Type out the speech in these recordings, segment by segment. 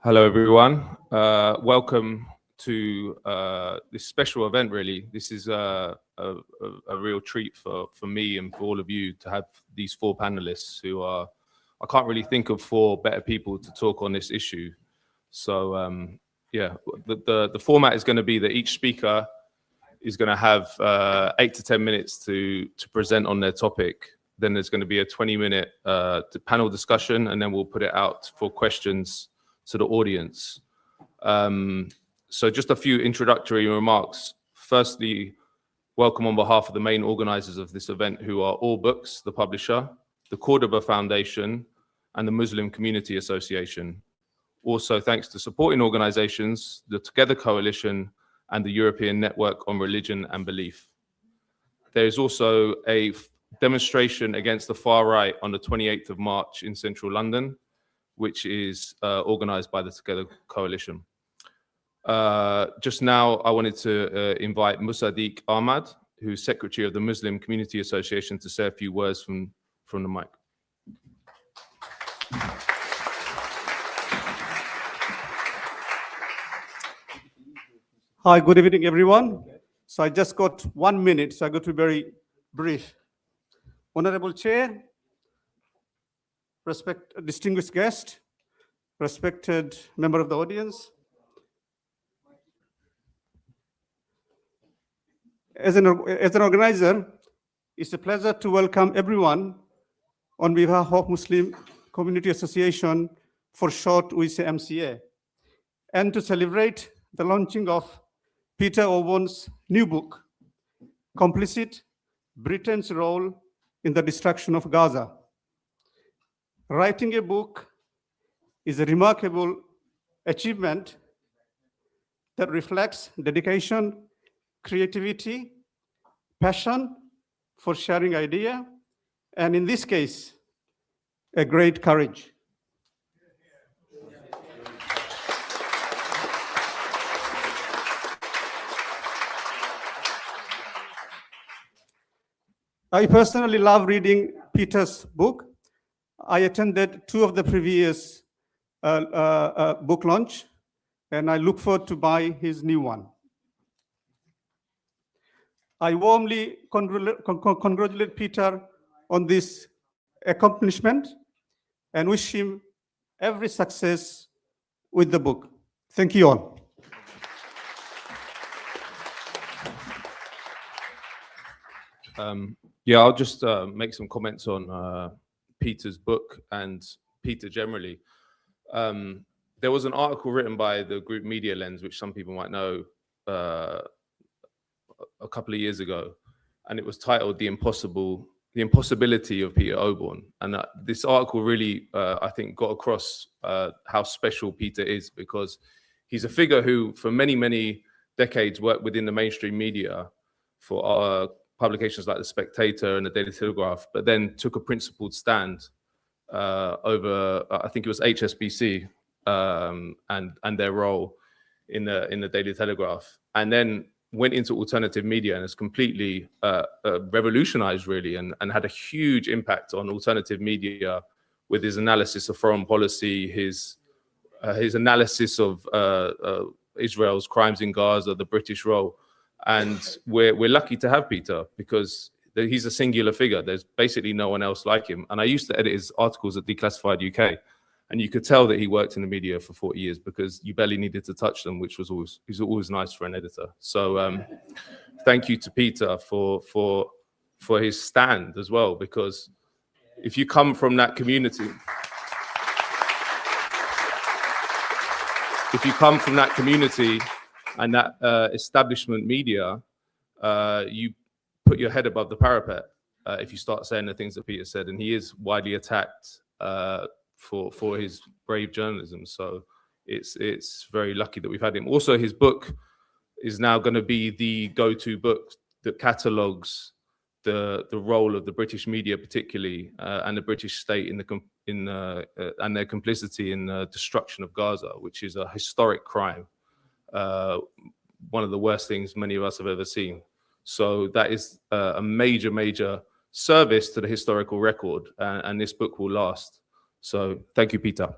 Hello, everyone. Welcome to this special event, really. This is a real treat for me and for all of you to have these four panelists who are, I can't really think of four better people to talk on this issue. So, yeah, the format is going to be that each speaker is going to have 8 to 10 minutes to present on their topic. Then there's going to be a 20-minute panel discussion, and then we'll put it out for questions to the audience. So just a few introductory remarks. Firstly, welcome on behalf of the main organizers of this event, who are All Books, the publisher, the Cordoba Foundation, and the Muslim Community Association. Also, thanks to supporting organizations, the Together Coalition and the European Network on Religion and Belief. There is also a demonstration against the far right on the 28th of March in central London, which is organized by the Together Coalition. Just now, I wanted to invite Musaddiq Ahmad, who's Secretary of the Muslim Community Association, to say a few words from the mic. Hi, good evening, everyone. So I just got 1 minute, so I got to be very brief. Honorable Chair, distinguished guest, respected member of the audience. As an organizer, it's a pleasure to welcome everyone on behalf of Muslim Community Association, for short we say MCA, and to celebrate the launching of Peter Owen's new book, Complicit, Britain's Role in the Destruction of Gaza. Writing a book is a remarkable achievement that reflects dedication, creativity, passion for sharing idea, and in this case, a great courage. I personally love reading Peter's book. I attended 2 of the previous book launch, and I look forward to buy his new one. I warmly congratulate Peter on this accomplishment and wish him every success with the book. Thank you all. Yeah, I'll just make some comments on Peter's book and Peter generally. There was an article written by the group Media Lens, which some people might know, a couple of years ago, and it was titled "The Impossibility of Peter Owen." And this article really, I think, got across how special Peter is, because he's a figure who, for many, many decades, worked within the mainstream media for publications like The Spectator and the Daily Telegraph, but then took a principled stand over, I think it was HSBC and their role in the Daily Telegraph, and then went into alternative media and has completely revolutionized, really, and had a huge impact on alternative media with his analysis of foreign policy, his analysis of Israel's crimes in Gaza, the British role. And we're lucky to have Peter, because he's a singular figure. There's basically no one else like him. And I used to edit his articles at Declassified UK, and you could tell that he worked in the media for 40 years because you barely needed to touch them, which was always nice for an editor. So thank you to Peter for his stand as well, because if you come from that community, and that establishment media, you put your head above the parapet if you start saying the things that Peter said, and he is widely attacked for his brave journalism. So it's very lucky that we've had him. Also, his book is now going to be the go-to book that catalogues the role of the British media, particularly, and the British state and their complicity in the destruction of Gaza, which is a historic crime. One of the worst things many of us have ever seen. So that is a major service to the historical record, and this book will last. So thank you, Peter.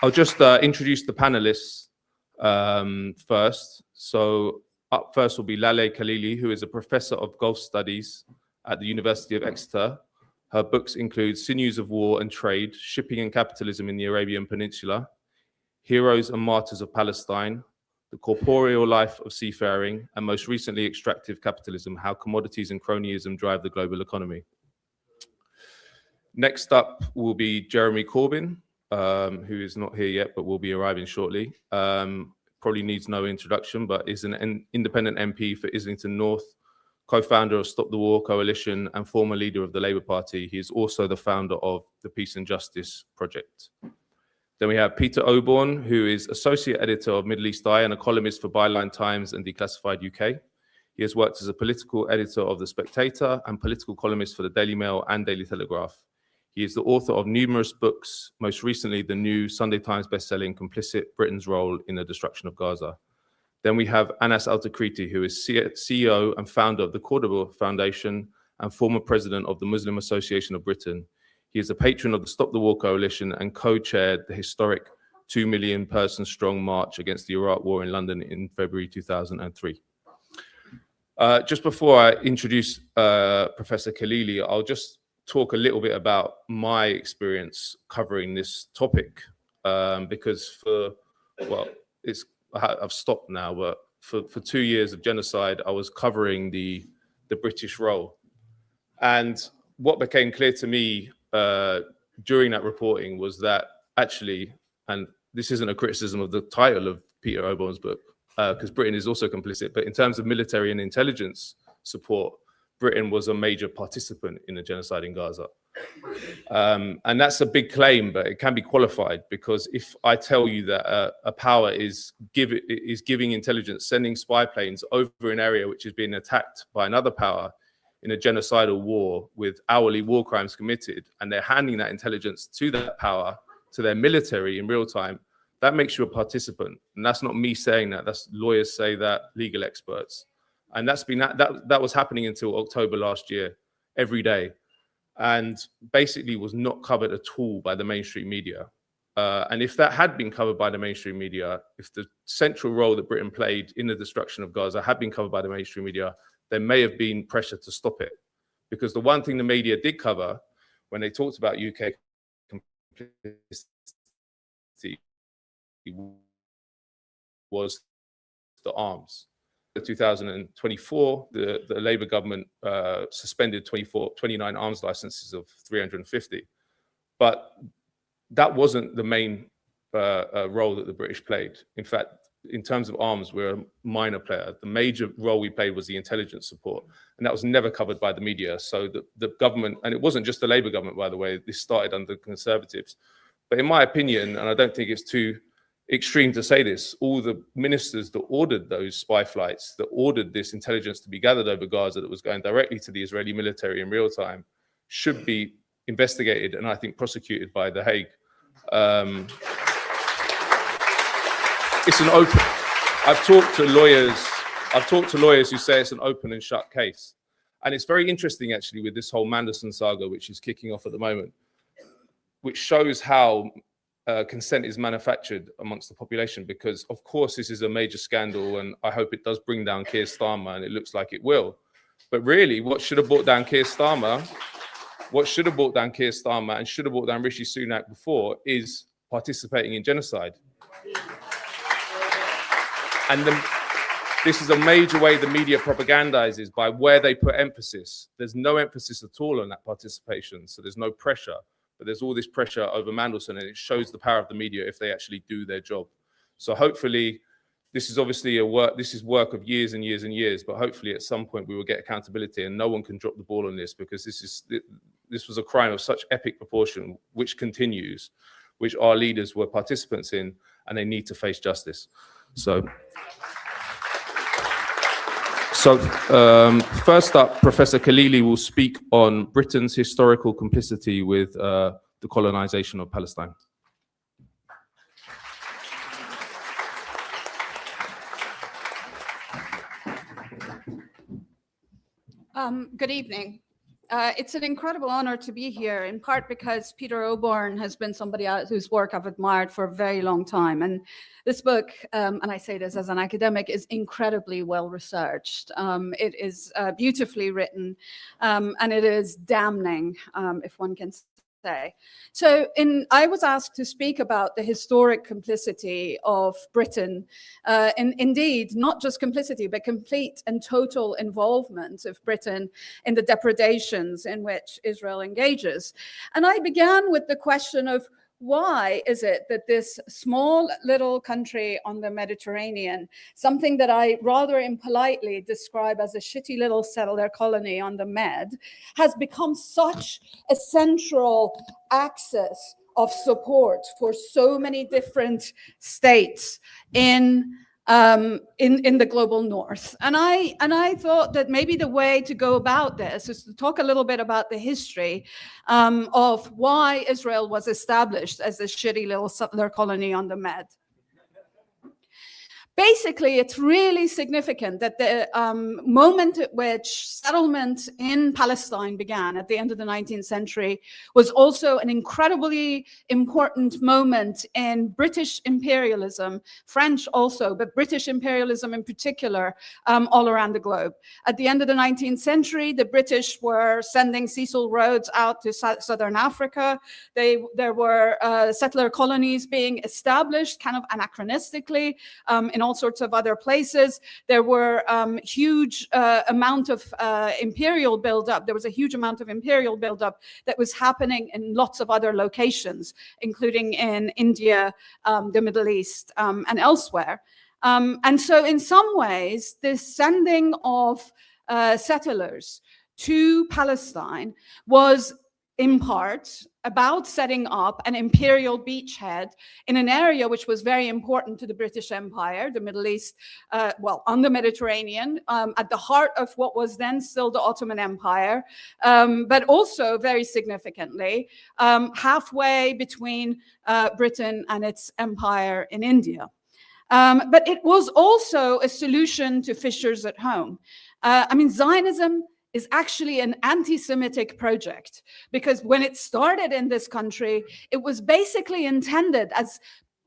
I'll just introduce the panelists first. So up first will be Laleh Khalili, who is a professor of Gulf Studies at the University of Exeter. Her books include Sinews of War and Trade, Shipping and Capitalism in the Arabian Peninsula, Heroes and Martyrs of Palestine, The Corporeal Life of Seafaring, and most recently, Extractive Capitalism, How Commodities and Cronyism Drive the Global Economy. Next up will be Jeremy Corbyn, who is not here yet, but will be arriving shortly. Probably needs no introduction, but is an independent MP for Islington North, co-founder of Stop the War Coalition and former leader of the Labour Party. He is also the founder of the Peace and Justice Project. Then we have Peter Oborne, who is associate editor of Middle East Eye and a columnist for Byline Times and Declassified UK. He has worked as a political editor of The Spectator and political columnist for the Daily Mail and Daily Telegraph. He is the author of numerous books, most recently the new Sunday Times bestselling Complicit, Britain's Role in the Destruction of Gaza. Then we have Anas Al-Takriti, who is CEO and founder of the Cordoba Foundation and former president of the Muslim Association of Britain. He is a patron of the Stop the War Coalition and co-chaired the historic 2 million person strong march against the Iraq War in London in February 2003. Just before I introduce Professor Khalili, I'll just talk a little bit about my experience covering this topic, because I've stopped now, but for 2 years of genocide, I was covering the British role. And what became clear to me during that reporting was that actually, and this isn't a criticism of the title of Peter Oborne's book, because Britain is also complicit, but in terms of military and intelligence support, Britain was a major participant in the genocide in Gaza. And that's a big claim, but it can be qualified, because if I tell you that a power is giving intelligence, sending spy planes over an area which is being attacked by another power in a genocidal war with hourly war crimes committed, and they're handing that intelligence to that power, to their military in real time, that makes you a participant. And that's not me saying that, that's lawyers say that, legal experts. And that was happening until October last year, every day. And basically was not covered at all by the mainstream media. And if that had been covered by the mainstream media, if the central role that Britain played in the destruction of Gaza had been covered by the mainstream media, there may have been pressure to stop it. Because the one thing the media did cover when they talked about UK complicity was the arms. In 2024, the Labour government suspended 29 arms licenses of 350. But that wasn't the main role that the British played. In fact, in terms of arms, we're a minor player. The major role we played was the intelligence support, and that was never covered by the media. So the government, and it wasn't just the Labour government, by the way, this started under the Conservatives. But in my opinion, and I don't think it's too extreme to say this, all the ministers that ordered those spy flights, that ordered this intelligence to be gathered over Gaza that was going directly to the Israeli military in real time, should be investigated and I think prosecuted by The Hague. It's an open, I've talked to lawyers who say it's an open and shut case. And it's very interesting actually with this whole Manderson saga, which is kicking off at the moment, which shows how consent is manufactured amongst the population, because of course this is a major scandal and I hope it does bring down Keir Starmer, and it looks like it will. But really what should have brought down Keir Starmer, and should have brought down Rishi Sunak before, is participating in genocide. And this is a major way the media propagandizes, by where they put emphasis. There's no emphasis at all on that participation, so there's no pressure. But there's all this pressure over Mandelson, and it shows the power of the media if they actually do their job. So hopefully, this is obviously work of years and years and years, but hopefully at some point we will get accountability, and no one can drop the ball on this, because this was a crime of such epic proportion, which continues, which our leaders were participants in, and they need to face justice. So first up, Professor Khalili will speak on Britain's historical complicity with the colonization of Palestine. Good evening. It's an incredible honor to be here, in part because Peter Oborne has been somebody whose work I've admired for a very long time. And this book, and I say this as an academic, is incredibly well researched. It is beautifully written, and it is damning, if one can say. So I was asked to speak about the historic complicity of Britain, and indeed, not just complicity, but complete and total involvement of Britain in the depredations in which Israel engages. And I began with the question of, why is it that this small little country on the Mediterranean, something that I rather impolitely describe as a shitty little settler colony on the Med, has become such a central axis of support for so many different states in the global north? And I thought that maybe the way to go about this is to talk a little bit about the history of why Israel was established as this shitty little settler colony on the Med. Basically, it's really significant that the moment at which settlement in Palestine began at the end of the 19th century was also an incredibly important moment in British imperialism, French also, but British imperialism in particular, all around the globe. At the end of the 19th century, the British were sending Cecil Rhodes out to southern Africa. There were settler colonies being established kind of anachronistically in all sorts of other places. There were huge amount of imperial buildup. There was a huge amount of imperial buildup that was happening in lots of other locations, including in India, the Middle East, and elsewhere. And so in some ways, this sending of settlers to Palestine was in part about setting up an imperial beachhead in an area which was very important to the British Empire, the Middle East, well, on the Mediterranean, at the heart of what was then still the Ottoman Empire, but also very significantly, halfway between Britain and its empire in India. But it was also a solution to fissures at home. I mean, Zionism is actually an anti-Semitic project, because when it started in this country, it was basically intended as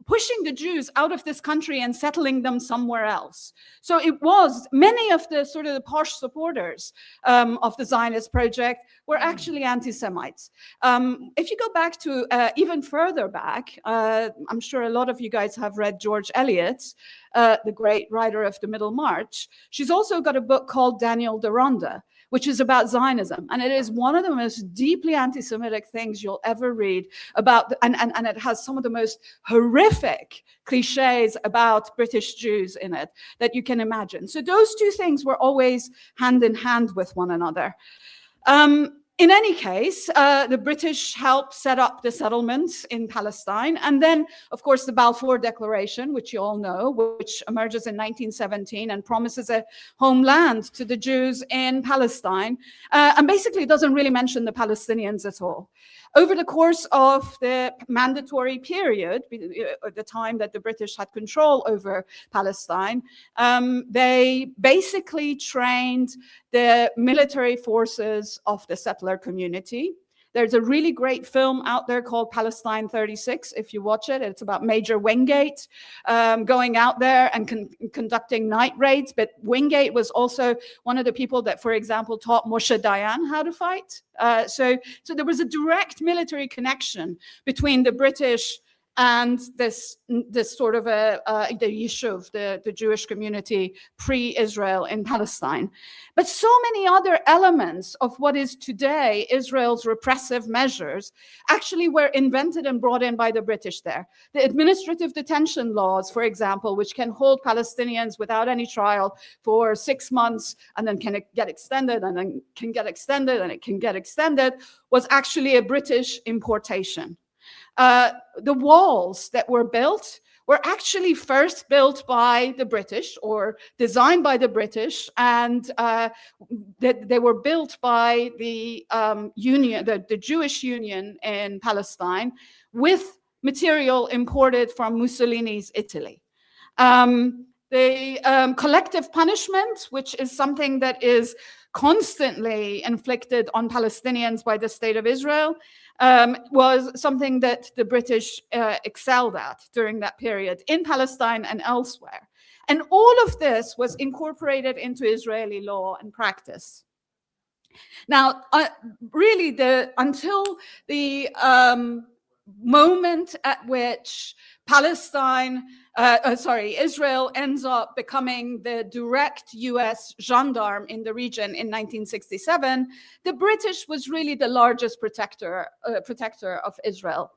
pushing the Jews out of this country and settling them somewhere else. So it was, many of the sort of the posh supporters of the Zionist project were actually anti-Semites. If you go back to even further back, I'm sure a lot of you guys have read George Eliot, the great writer of the Middle March. She's also got a book called Daniel Deronda, which is about Zionism. And it is one of the most deeply anti-Semitic things you'll ever read about, and it has some of the most horrific cliches about British Jews in it that you can imagine. So those two things were always hand in hand with one another. In any case, the British helped set up the settlements in Palestine. And then, of course, the Balfour Declaration, which you all know, which emerges in 1917 and promises a homeland to the Jews in Palestine, and basically doesn't really mention the Palestinians at all. Over the course of the mandatory period, the time that the British had control over Palestine, they basically trained the military forces of the settler community. There's a really great film out there called Palestine 36. If you watch it, it's about Major Wingate going out there and conducting night raids. But Wingate was also one of the people that, for example, taught Moshe Dayan how to fight. So there was a direct military connection between the British and this sort of the Yishuv, the Jewish community pre-Israel in Palestine. But so many other elements of what is today Israel's repressive measures actually were invented and brought in by the British there. The administrative detention laws, for example, which can hold Palestinians without any trial for 6 months and then can get extended and then can get extended and it can get extended, was actually a British importation. The walls that were built were actually first built by the British or designed by the British, and they were built by the union, the Jewish Union in Palestine, with material imported from Mussolini's Italy. The collective punishment, which is something that is constantly inflicted on Palestinians by the State of Israel was something that the British excelled at during that period in Palestine and elsewhere. And all of this was incorporated into Israeli law and practice. Now, really, until the moment at which Israel ends up becoming the direct US gendarme in the region in 1967, the British was really the largest protector of Israel.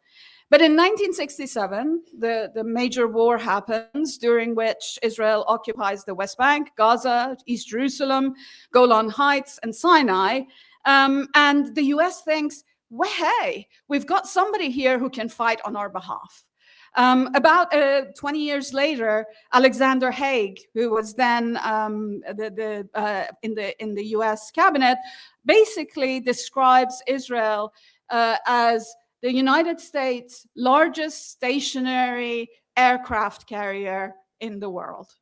But in 1967, the major war happens, during which Israel occupies the West Bank, Gaza, East Jerusalem, Golan Heights, and Sinai. And the US thinks, well, hey, we've got somebody here who can fight on our behalf. About 20 years later, Alexander Haig, who was then in the US cabinet, basically describes Israel as the United States' largest stationary aircraft carrier in the world.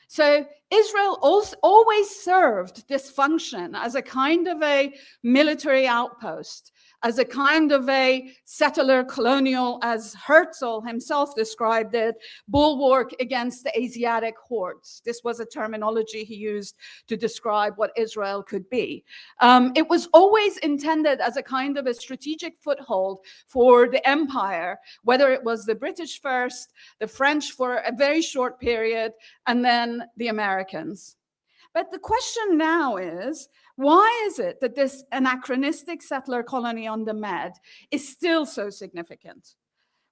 So Israel always served this function as a kind of a military outpost, as a kind of a settler colonial, as Herzl himself described it, bulwark against the Asiatic hordes. This was a terminology he used to describe what Israel could be. It was always intended as a kind of a strategic foothold for the empire, whether it was the British first, the French for a very short period, and then the Americans. But the question now is, why is it that this anachronistic settler colony on the Med is still so significant?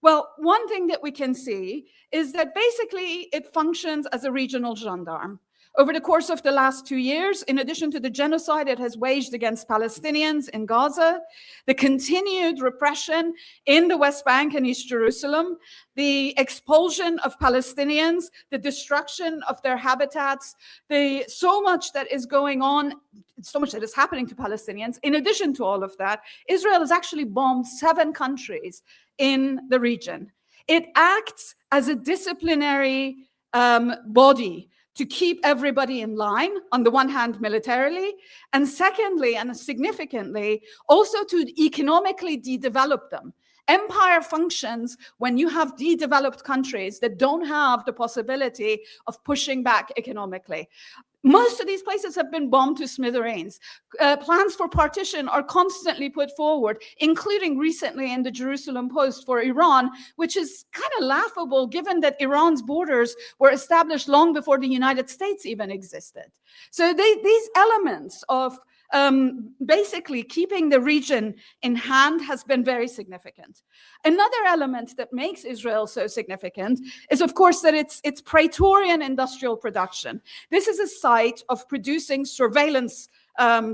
Well, one thing that we can see is that basically it functions as a regional gendarme. Over the course of the last 2 years, in addition to the genocide it has waged against Palestinians in Gaza, the continued repression in the West Bank and East Jerusalem, the expulsion of Palestinians, the destruction of their habitats, so much that is going on, so much that is happening to Palestinians. In addition to all of that, Israel has actually bombed 7 countries in the region. It acts as a disciplinary body to keep everybody in line, on the one hand militarily, and secondly, and significantly, also to economically de-develop them. Empire functions when you have de-developed countries that don't have the possibility of pushing back economically. Most of these places have been bombed to smithereens. Plans for partition are constantly put forward, including recently in the Jerusalem Post for Iran, which is kind of laughable given that Iran's borders were established long before the United States even existed. So these elements of basically keeping the region in hand has been very significant. Another element that makes Israel so significant is, of course, that it's Praetorian industrial production. This is a site of producing surveillance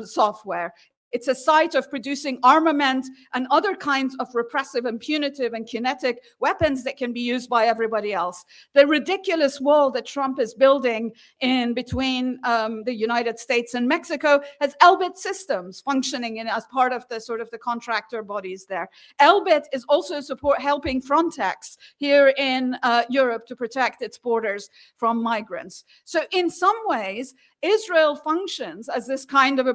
software. It's a site of producing armament and other kinds of repressive and punitive and kinetic weapons that can be used by everybody else. The ridiculous wall that Trump is building in between the United States and Mexico has Elbit Systems functioning as part of the sort of the contractor bodies there. Elbit is also helping Frontex here in Europe to protect its borders from migrants. So in some ways, Israel functions as this kind of a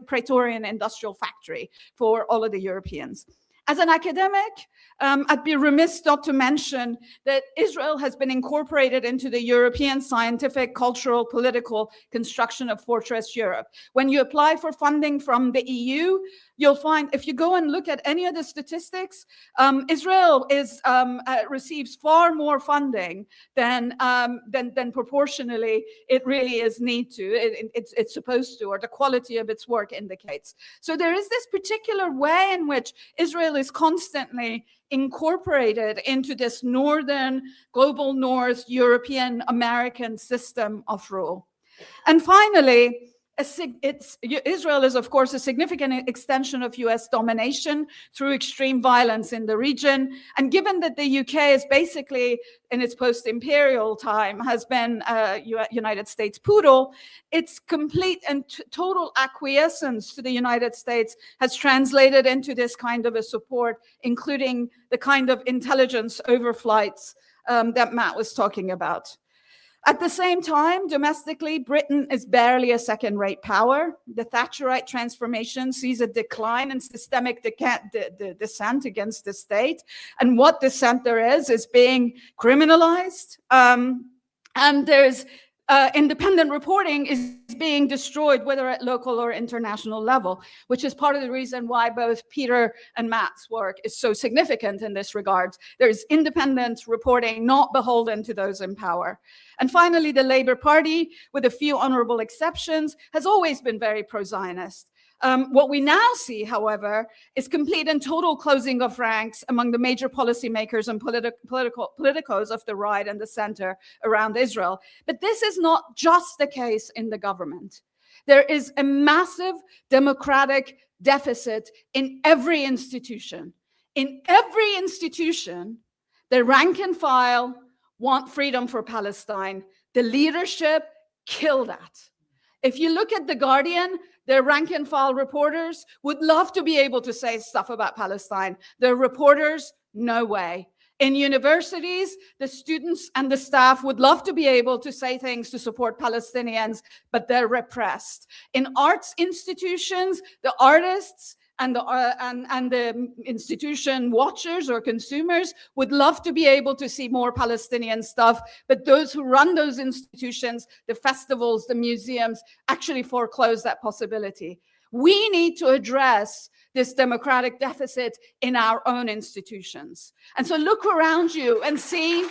Praetorian industrial factory for all of the Europeans. As an academic, I'd be remiss not to mention that Israel has been incorporated into the European scientific, cultural, political construction of Fortress Europe. When you apply for funding from the EU, you'll find, if you go and look at any of the statistics, Israel receives far more funding than proportionally it really is it's supposed to, or the quality of its work indicates. So there is this particular way in which Israel is constantly incorporated into this northern, global north, European American system of rule. And finally, Israel is, of course, a significant extension of US domination through extreme violence in the region. And given that the UK is basically, in its post-imperial time, has been United States poodle, its complete and total acquiescence to the United States has translated into this kind of a support, including the kind of intelligence overflights that Matt was talking about. At the same time, domestically, Britain is barely a second-rate power. The Thatcherite transformation sees a decline in systemic dissent against the state. And what dissent there is being criminalized. And there's independent reporting is being destroyed, whether at local or international level, which is part of the reason why both Peter and Matt's work is so significant in this regard. There's independent reporting, not beholden to those in power. And finally, the Labour Party, with a few honorable exceptions, has always been very pro-Zionist. What we now see, however, is complete and total closing of ranks among the major policymakers and politicos of the right and the center around Israel. But this is not just the case in the government. There is a massive democratic deficit in every institution. In every institution, the rank and file want freedom for Palestine. The leadership kill that. If you look at The Guardian, their rank and file reporters would love to be able to say stuff about Palestine. Their reporters, no way. In universities, the students and the staff would love to be able to say things to support Palestinians, but they're repressed. In arts institutions, the artists and the institution watchers or consumers would love to be able to see more Palestinian stuff, but those who run those institutions, the festivals, the museums, actually foreclose that possibility. We need to address this democratic deficit in our own institutions. And so look around you and see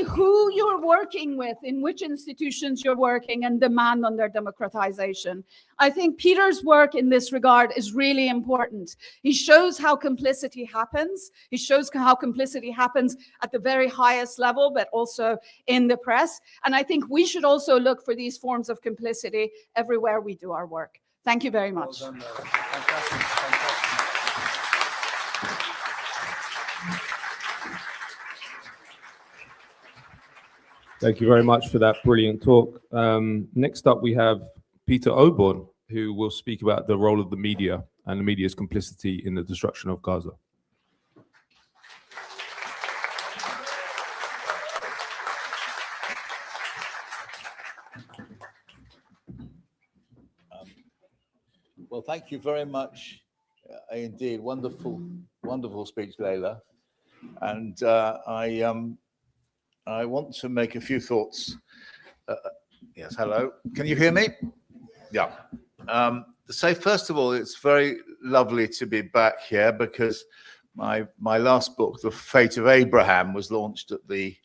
who you're working with, in which institutions you're working, and demand on their democratization. I think Peter's work in this regard is really important. He shows how complicity happens. He shows how complicity happens at the very highest level, but also in the press. And I think we should also look for these forms of complicity everywhere we do our work. Thank you very much. Well done, fantastic, fantastic. Thank you very much for that brilliant talk. Next up, we have Peter Oborn, who will speak about the role of the media and the media's complicity in the destruction of Gaza. Well, thank you very much indeed. Wonderful, wonderful speech, Leila. And I want to make a few thoughts. Yes, hello. Can you hear me? Yeah. So first of all, it's very lovely to be back here because my last book, The Fate of Abraham, was launched at the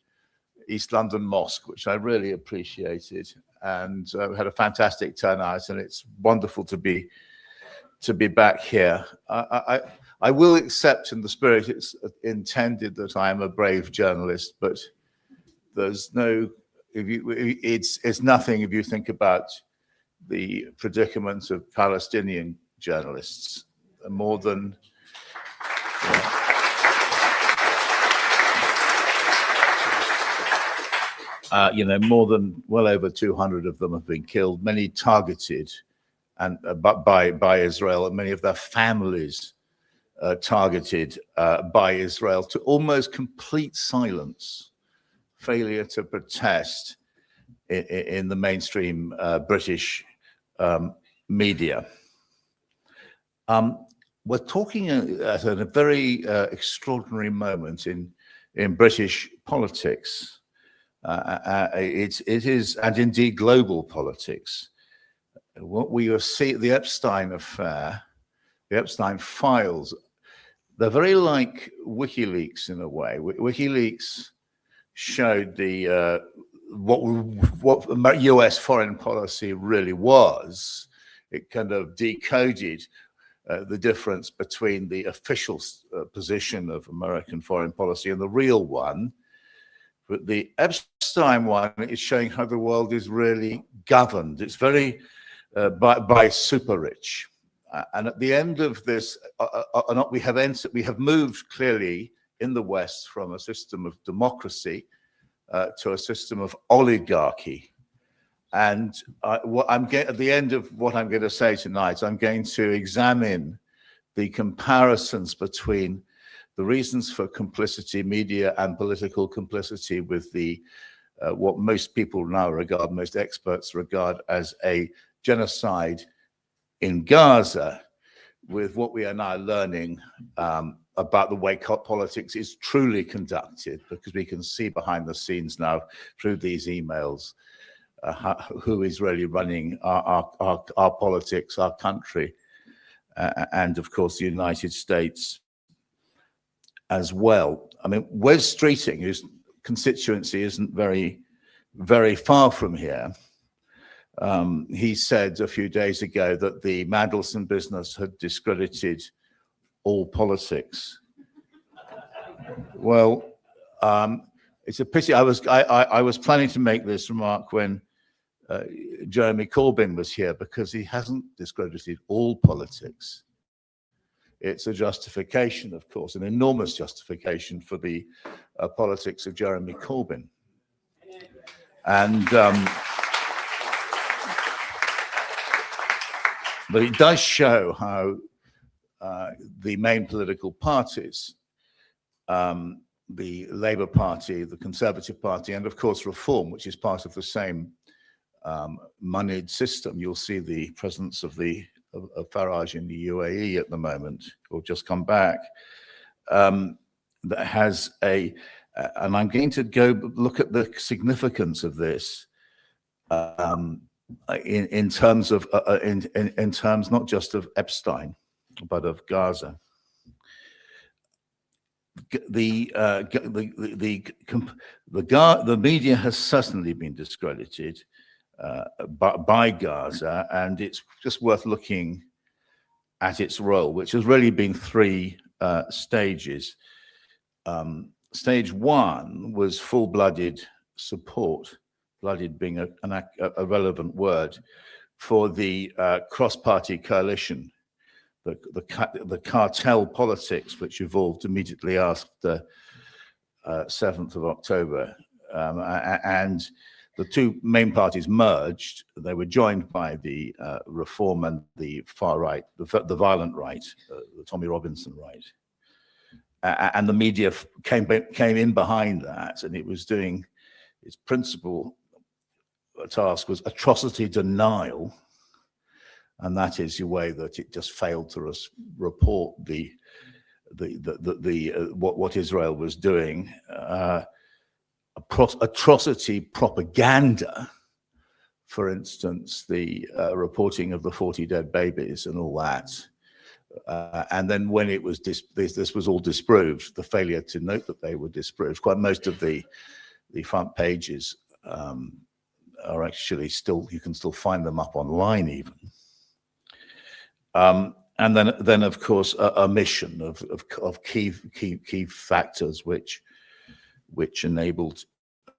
East London Mosque, which I really appreciated, and had a fantastic turnout. And it's wonderful to be back here. I will accept in the spirit it's intended that I am a brave journalist, but there's no, it's nothing if you think about the predicament of Palestinian journalists, more than, more than well over 200 of them have been killed, many targeted and by Israel, and many of their families targeted by Israel, to almost complete silence. Failure to protest in the mainstream British media. We're talking at a very extraordinary moment in British politics. It is, and indeed global politics. What we see, the Epstein affair, the Epstein files, they're very like WikiLeaks in a way. WikiLeaks showed the what US foreign policy really was. It kind of decoded the difference between the official position of American foreign policy and the real one. But the Epstein one is showing how the world is really governed. It's very by super rich. And at the end of this, we have moved clearly in the West from a system of democracy to a system of oligarchy. And at the end of what I'm going to say tonight, I'm going to examine the comparisons between the reasons for complicity, media and political complicity with the what most people now regard, most experts regard as a genocide in Gaza, with what we are now learning about the way politics is truly conducted, because we can see behind the scenes now through these emails who is really running our politics, our country, and of course the United States as well. I mean, Wes Streeting, whose constituency isn't very far from here, he said a few days ago that the Mandelson business had discredited all politics. Well, it's a pity. I was planning to make this remark when Jeremy Corbyn was here, because he hasn't discredited all politics. It's a justification, of course, an enormous justification for the politics of Jeremy Corbyn. And but it does show how the main political parties, the Labour Party, the Conservative Party, and of course Reform, which is part of the same moneyed system. You'll see the presence of Farage in the UAE at the moment, or just come back, that has and I'm going to go look at the significance of this in terms of in terms not just of Epstein, but of Gaza. The media has certainly been discredited by Gaza, and it's just worth looking at its role, which has really been three stages. Stage one was full-blooded support, blooded being a relevant word, for the cross-party coalition, the cartel politics which evolved immediately after 7th of October. And the two main parties merged. They were joined by the Reform and the far right, the violent right, the Tommy Robinson right. And the media came in behind that, and it was doing its principal task was atrocity denial, and that is the way that it just failed to report what Israel was doing. Atrocity propaganda, for instance, the reporting of the 40 dead babies and all that. And then when it was this was all disproved, the failure to note that they were disproved. Quite most of the front pages are actually still, you can still find them up online even. And then of course a omission of key factors which enabled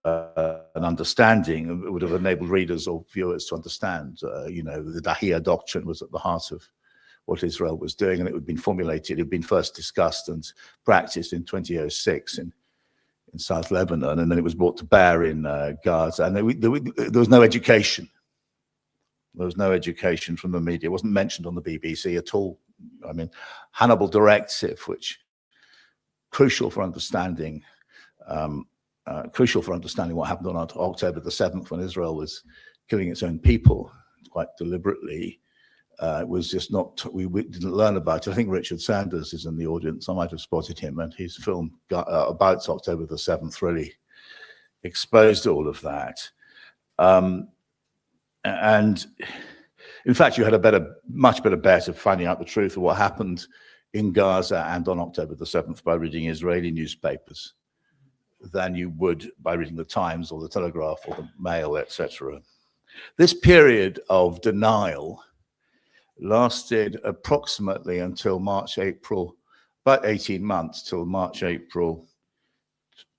an understanding, it would have enabled readers or viewers to understand. The Dahia doctrine was at the heart of what Israel was doing, and it had been formulated, it had been first discussed and practiced in 2006 in South Lebanon, and then it was brought to bear in Gaza, and there was no education. There was no education from the media. It wasn't mentioned on the BBC at all. I mean, Hannibal Directive, which crucial for understanding what happened on October the 7th when Israel was killing its own people quite deliberately. It was just not, we didn't learn about it. I think Richard Sanders is in the audience. I might have spotted him, and his film about October the 7th really exposed all of that. And in fact, you had a much better bet of finding out the truth of what happened in Gaza and on October the 7th by reading Israeli newspapers than you would by reading the Times or the Telegraph or the Mail, etc. This period of denial lasted approximately until March, April, about 18 months till March, April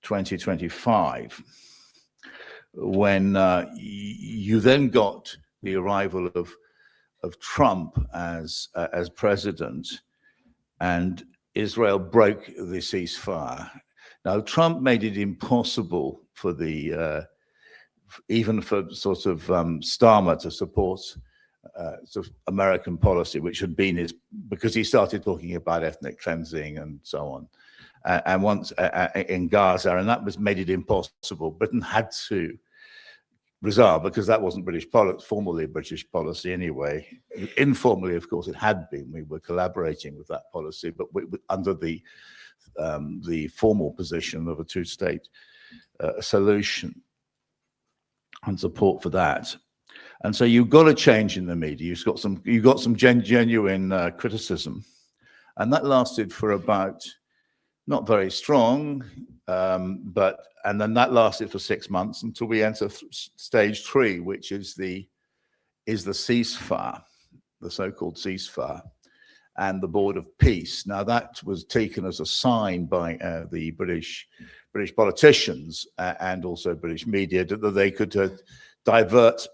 2025, when you then got the arrival of Trump as president, and Israel broke the ceasefire. Now, Trump made it impossible for even for sort of Starmer to support sort of American policy, which had been because he started talking about ethnic cleansing and so on. and once in Gaza, and that made it impossible. Britain had to resolve, because that wasn't British policy, formally British policy anyway. Informally, of course, it had been. We were collaborating with that policy, but under the formal position of a two-state solution and support for that. And so you've got a change in the media. You've got some genuine criticism, and that lasted for about, not very strong, and then that lasted for 6 months until we enter stage 3, which is the ceasefire, the so-called ceasefire, and the Board of Peace. Now that was taken as a sign by the British politicians and also British media that they could divert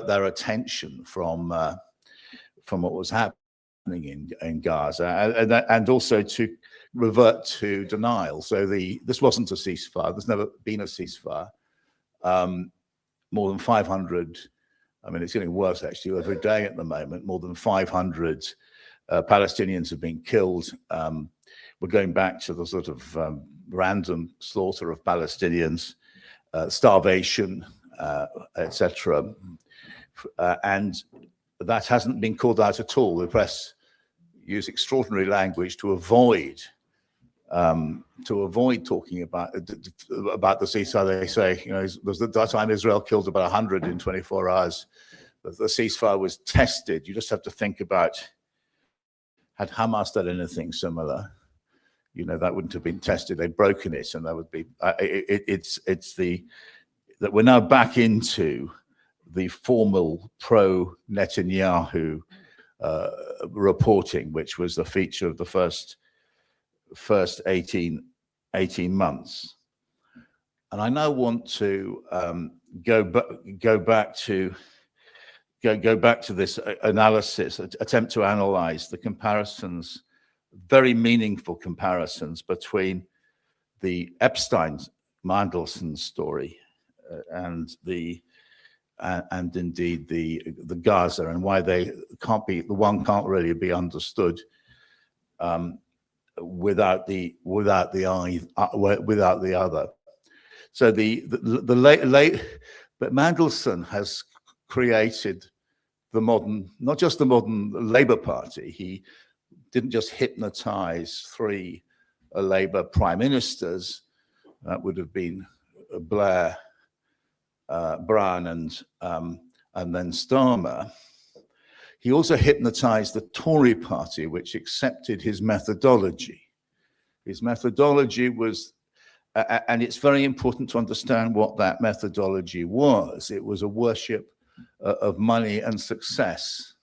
their attention from what was happening in Gaza, and also to revert to denial. So this wasn't a ceasefire. There's never been a ceasefire. More than 500, I mean, it's getting worse actually every day at the moment. More than 500 Palestinians have been killed. We're going back to the sort of random slaughter of Palestinians, starvation, etc. And that hasn't been called out at all. The press use extraordinary language to avoid talking about the ceasefire. They say, you know, there's the time Israel killed about 100 in 24 hours. The ceasefire was tested. You just have to think about, had Hamas done anything similar, you know, that wouldn't have been tested. They've broken it, and that would be. That we're now back into the formal pro-Netanyahu reporting, which was the feature of the first 18 months. And I now want to go back to this analysis, attempt to analyze the comparisons, very meaningful comparisons between the Epstein-Mandelson story and indeed the Gaza, and why they can't be, the one can't really be understood without the other. So but Mandelson has created the modern, not just the modern Labour Party. He didn't just hypnotize 3 Labour prime ministers. That would have been Blair, Brown, and then Starmer. He also hypnotized the Tory party, which accepted his methodology. His methodology was, and it's very important to understand what that methodology was. It was a worship of money and success.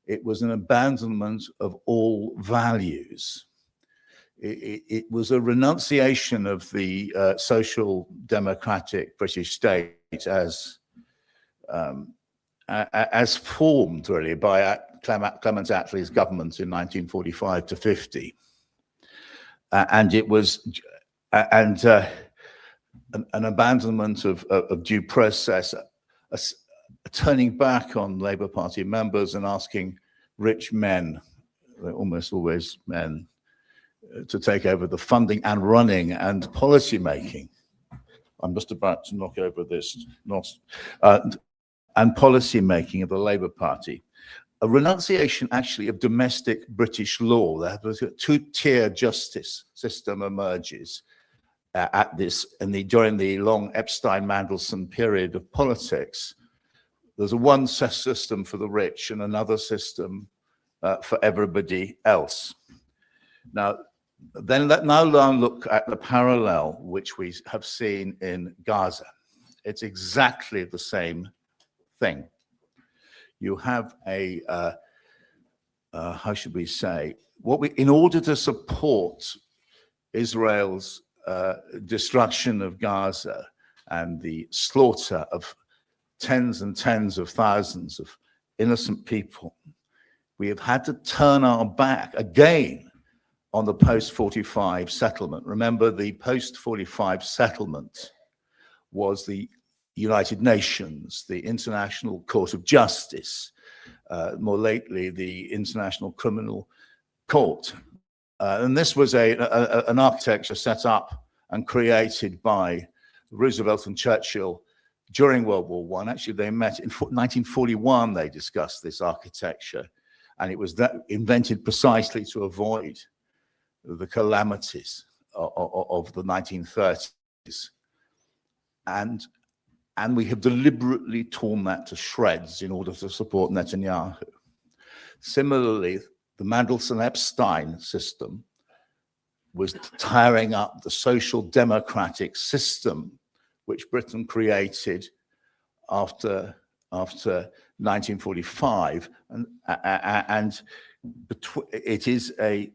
It was an abandonment of all values. It was a renunciation of the social democratic British state as formed really by Clement Attlee's government in 1945 to 50, and it was an abandonment of due process, a turning back on Labour Party members and asking rich men, they're almost always men, to take over the funding and running and policy making. I'm just about to knock over this, and policy making of the Labour Party. A renunciation actually of domestic British law. That was a 2-tier justice system emerges during the long Epstein-Mandelson period of politics. There's one system for the rich and another system for everybody else. Now look at the parallel which we have seen in Gaza. It's exactly the same thing. You have how should we say, in order to support Israel's destruction of Gaza and the slaughter of tens and tens of thousands of innocent people, we have had to turn our back again on the post-45 settlement. Remember, the post-45 settlement was the United Nations, the International Court of Justice, more lately the International Criminal Court, And this was an architecture set up and created by Roosevelt and Churchill during World War I. Actually, they met in 1941, they discussed this architecture, and it was invented precisely to avoid the calamities of the 1930s. And we have deliberately torn that to shreds in order to support Netanyahu. Similarly, the Mandelson-Epstein system was tearing up the social democratic system which Britain created after 1945, and it is a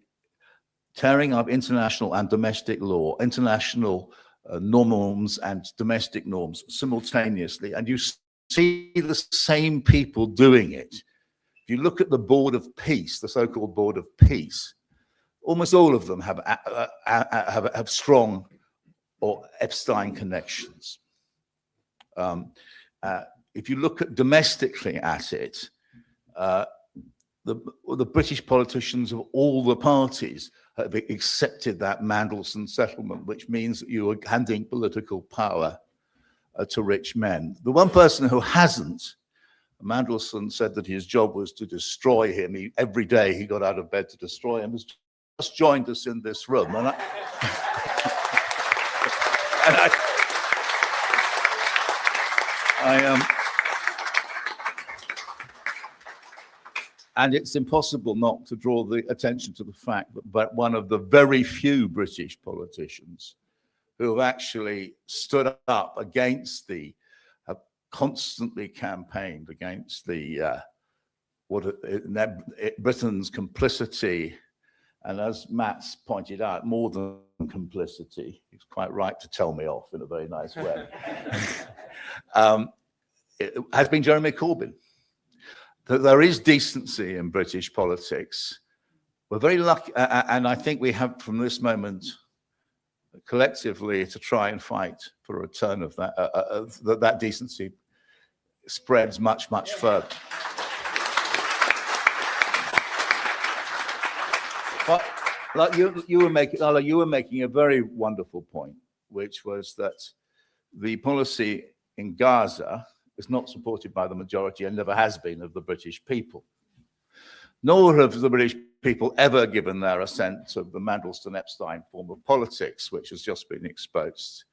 tearing up international and domestic law, international norms and domestic norms simultaneously, and you see the same people doing it. If you look at the Board of Peace, the so-called Board of Peace, almost all of them have strong or Epstein connections. If you look at domestically at it, the British politicians of all the parties have accepted that Mandelson settlement, which means that you are handing political power to rich men. The one person who hasn't, Mandelson said that his job was to destroy him. Every day he got out of bed to destroy him. Has just joined us in this room. And and it's impossible not to draw the attention to the fact that one of the very few British politicians who have actually stood up against have constantly campaigned against Britain's complicity, and as Matt's pointed out, more than complicity. He's quite right to tell me off in a very nice way. It has been Jeremy Corbyn. There is decency in British politics. We're very lucky, and I think we have from this moment collectively to try and fight for a return of that decency spreads much, much further. But like you were making a very wonderful point, which was that the policy in Gaza is not supported by the majority and never has been of the British people. Nor have the British people ever given their assent to the Mandelson-Epstein form of politics, which has just been exposed.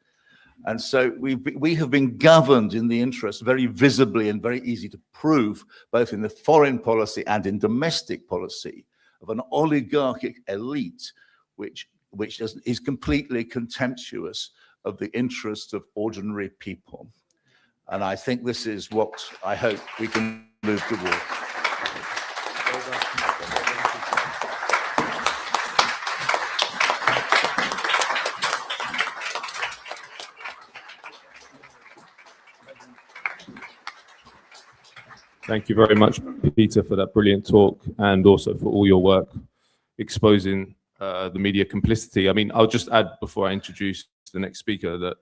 And so we have been governed in the interest very visibly and very easy to prove, both in the foreign policy and in domestic policy, of an oligarchic elite which is completely contemptuous of the interests of ordinary people. And I think this is what I hope we can move towards. Thank you very much, Peter, for that brilliant talk, and also for all your work exposing the media complicity. I mean, I'll just add before I introduce the next speaker that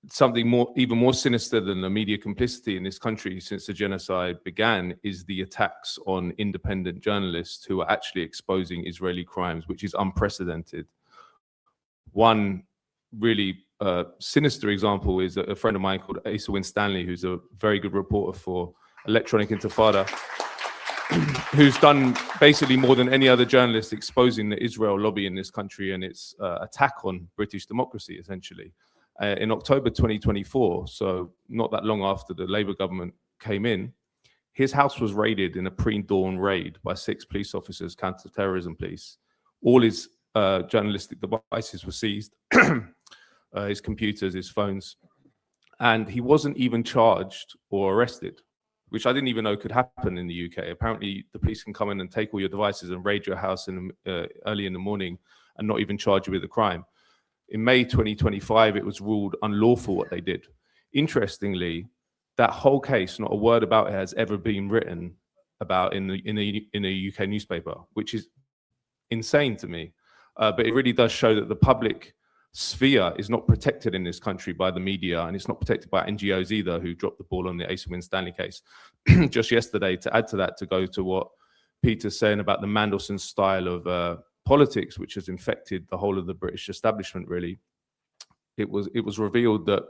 something even more sinister than the media complicity in this country since the genocide began is the attacks on independent journalists who are actually exposing Israeli crimes, which is unprecedented. One really sinister example is a friend of mine called Asa Winstanley, who's a very good reporter for Electronic Intifada, who's done basically more than any other journalist exposing the Israel lobby in this country and its attack on British democracy, essentially. In October 2024, so not that long after the Labour government came in, his house was raided in a pre-dawn raid by 6 police officers, counter-terrorism police. All his journalistic devices were seized, his computers, his phones, and he wasn't even charged or arrested, which I didn't even know could happen in the UK. Apparently, the police can come in and take all your devices and raid your house early in the morning and not even charge you with a crime. In May 2025, it was ruled unlawful what they did. Interestingly, that whole case, not a word about it has ever been written about in a UK newspaper, which is insane to me. But it really does show that the public sphere is not protected in this country by the media, and it's not protected by NGOs either, who dropped the ball on the Asa Winstanley case. Just yesterday, to add to that, to go to what Peter's saying about the Mandelson style of politics, which has infected the whole of the British establishment, really. It was revealed that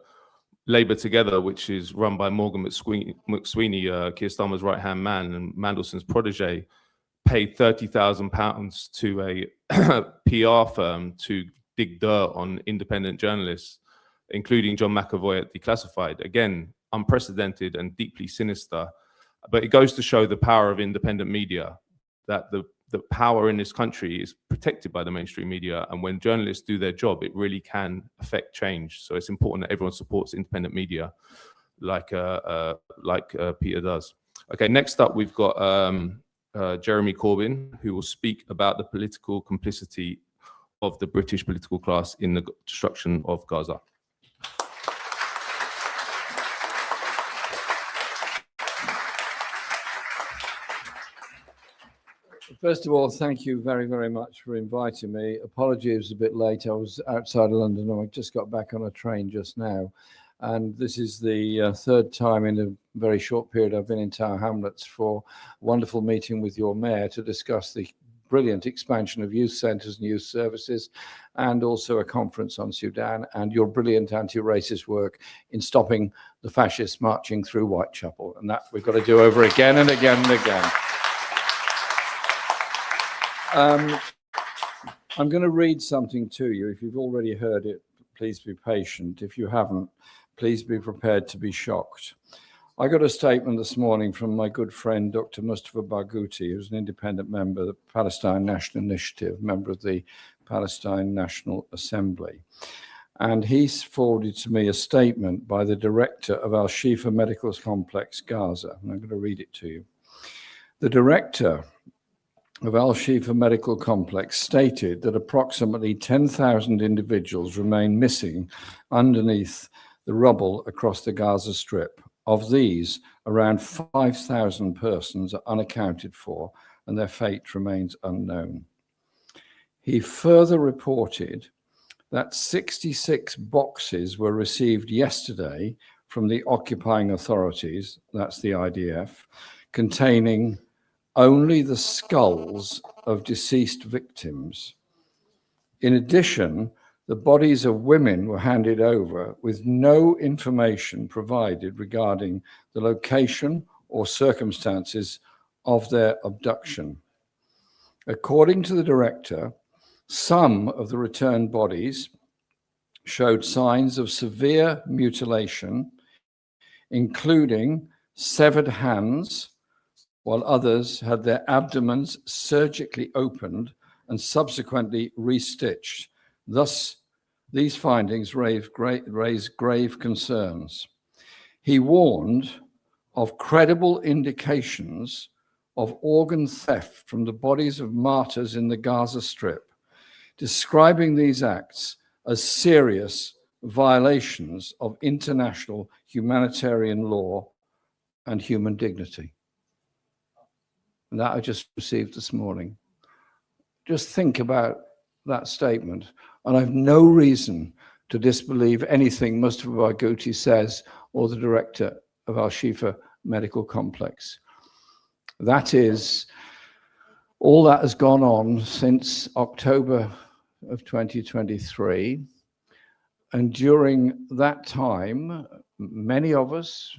Labour Together, which is run by Morgan McSweeney, Keir Starmer's right-hand man and Mandelson's protege, paid £30,000 to a PR firm to dig dirt on independent journalists, including John McAvoy at Declassified. Again, unprecedented and deeply sinister. But it goes to show the power of independent media, that the power in this country is protected by the mainstream media. And when journalists do their job, it really can affect change. So it's important that everyone supports independent media like Peter does. Okay, next up, we've got Jeremy Corbyn, who will speak about the political complicity of the British political class in the destruction of Gaza. First of all, thank you very, very much for inviting me. Apologies, a bit late. I was outside of London and I just got back on a train just now. And this is the third time in a very short period I've been in Tower Hamlets for a wonderful meeting with your mayor to discuss the brilliant expansion of youth centres and youth services, and also a conference on Sudan, and your brilliant anti-racist work in stopping the fascists marching through Whitechapel. And that we've got to do over again and again and again. I'm going to read something to you. If you've already heard it, please be patient. If you haven't, please be prepared to be shocked. I got a statement this morning from my good friend, Dr. Mustafa Barghouti, who's an independent member of the Palestine National Initiative, member of the Palestine National Assembly. And he's forwarded to me a statement by the director of Al-Shifa Medical Complex, Gaza. And I'm going to read it to you. The director of Al-Shifa Medical Complex stated that approximately 10,000 individuals remain missing underneath the rubble across the Gaza Strip. Of these, around 5,000 persons are unaccounted for, and their fate remains unknown. He further reported that 66 boxes were received yesterday from the occupying authorities, that's the IDF, containing only the skulls of deceased victims. In addition, the bodies of women were handed over with no information provided regarding the location or circumstances of their abduction. According to the director, some of the returned bodies showed signs of severe mutilation, including severed hands, while others had their abdomens surgically opened and subsequently restitched. Thus, these findings raise grave concerns. He warned of credible indications of organ theft from the bodies of martyrs in the Gaza Strip, describing these acts as serious violations of international humanitarian law and human dignity. And that I just received this morning. Just think about that statement. And I have no reason to disbelieve anything Mustafa Barghouti says or the director of Al-Shifa Medical Complex. That is, all that has gone on since October of 2023. And during that time, many of us,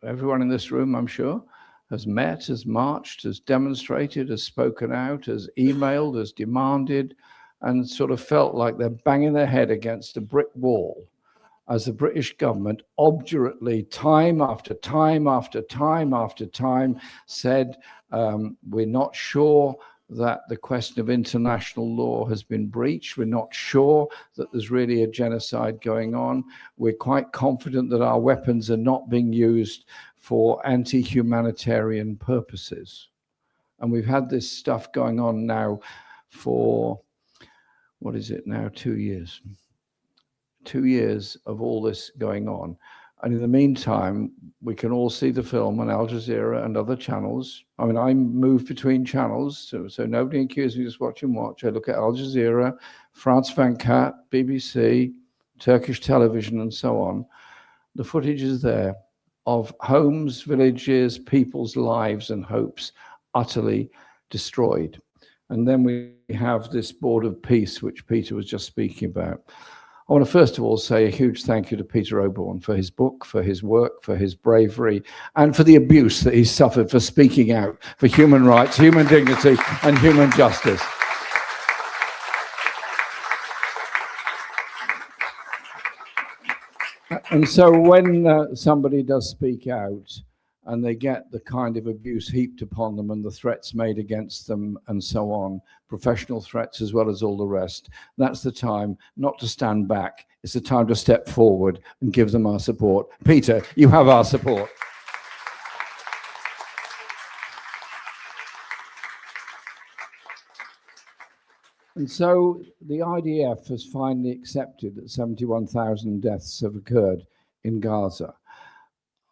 everyone in this room, I'm sure, has met, has marched, has demonstrated, has spoken out, has emailed, has demanded, and sort of felt like they're banging their head against a brick wall as the British government obdurately, time after time after time after time, said, we're not sure that the question of international law has been breached. We're not sure that there's really a genocide going on. We're quite confident that our weapons are not being used for anti-humanitarian purposes. And we've had this stuff going on now for, what is it now, 2 years? 2 years of all this going on. And in the meantime, we can all see the film on Al Jazeera and other channels. I mean, I move between channels, so nobody accuses me of just watch and watch. I look at Al Jazeera, France 24, BBC, Turkish television, and so on. The footage is there of homes, villages, people's lives and hopes utterly destroyed. And then we have this Board of Peace, which Peter was just speaking about. I want to first of all say a huge thank you to Peter Oborne for his book, for his work, for his bravery, and for the abuse that he's suffered for speaking out for human rights, human dignity, and human justice. And so when somebody does speak out and they get the kind of abuse heaped upon them and the threats made against them and so on, professional threats as well as all the rest, that's the time not to stand back. It's the time to step forward and give them our support. Peter, you have our support. And so the IDF has finally accepted that 71,000 deaths have occurred in Gaza.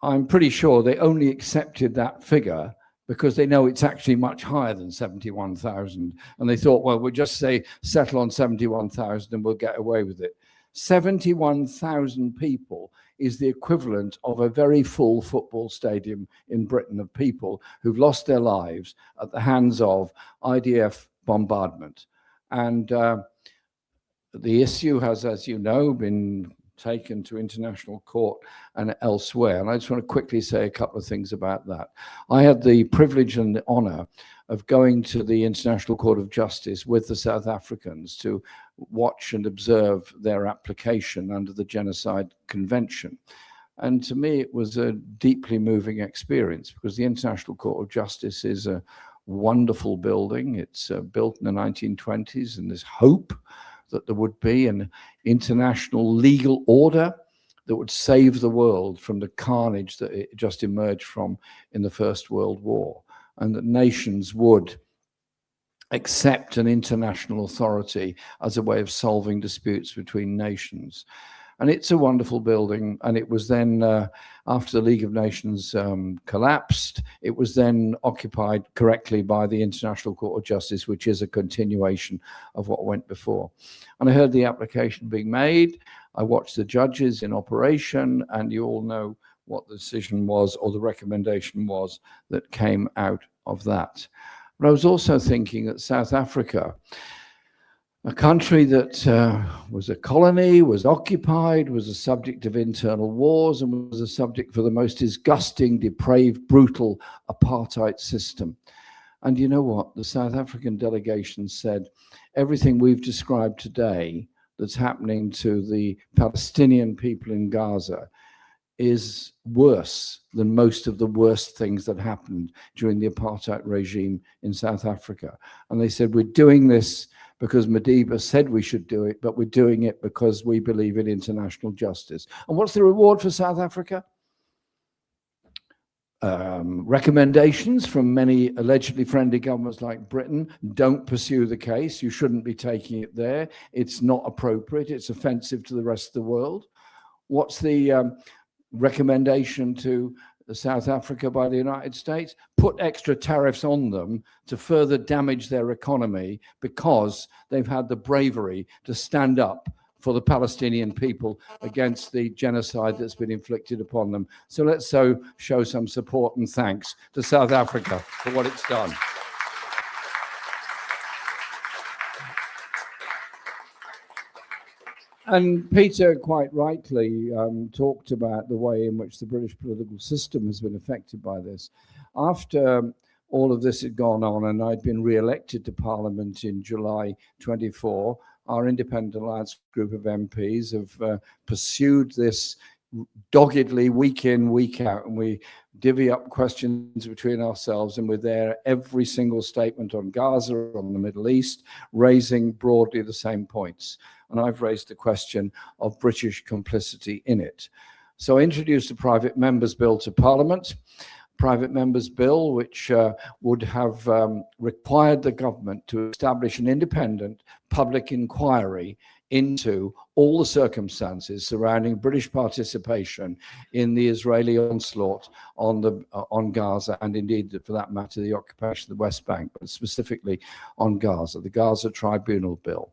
I'm pretty sure they only accepted that figure because they know it's actually much higher than 71,000. And they thought, well, we'll just say settle on 71,000 and we'll get away with it. 71,000 people is the equivalent of a very full football stadium in Britain of people who've lost their lives at the hands of IDF bombardment. And the issue has, as you know, been taken to international court and elsewhere. And I just want to quickly say a couple of things about that. I had the privilege and the honor of going to the International Court of Justice with the South Africans to watch and observe their application under the Genocide Convention. And to me, it was a deeply moving experience because the International Court of Justice is a wonderful building. It's built in the 1920s, and there's hope that there would be an international legal order that would save the world from the carnage that it just emerged from in the First World War, and that nations would accept an international authority as a way of solving disputes between nations. And it's a wonderful building. And it was then, after the League of Nations collapsed, it was then occupied correctly by the International Court of Justice, which is a continuation of what went before. And I heard the application being made. I watched the judges in operation, and you all know what the decision was, or the recommendation was, that came out of that. But I was also thinking that South Africa, a country that was a colony, was occupied, was a subject of internal wars, and was a subject for the most disgusting, depraved, brutal apartheid system. And you know what? The South African delegation said, everything we've described today that's happening to the Palestinian people in Gaza is worse than most of the worst things that happened during the apartheid regime in South Africa. And they said, we're doing this because Madiba said we should do it, but we're doing it because we believe in international justice. And what's the reward for South Africa? Recommendations from many allegedly friendly governments like Britain: don't pursue the case, you shouldn't be taking it there, it's not appropriate, it's offensive to the rest of the world. What's the recommendation to South Africa by the United States? Put extra tariffs on them to further damage their economy because they've had the bravery to stand up for the Palestinian people against the genocide that's been inflicted upon them. So let's show some support and thanks to South Africa for what it's done. And Peter quite rightly talked about the way in which the British political system has been affected by this. After all of this had gone on and I'd been re-elected to Parliament in July 24, our Independent Alliance group of MPs have pursued this doggedly week in, week out, and we divvy up questions between ourselves, and we're there every single statement on Gaza, on the Middle East, raising broadly the same points. And I've raised the question of British complicity in it. So I introduced a private members bill to Parliament, private members bill which would have required the government to establish an independent public inquiry into all the circumstances surrounding British participation in the Israeli onslaught on Gaza, and indeed, for that matter, the occupation of the West Bank, but specifically on Gaza, the Gaza Tribunal Bill.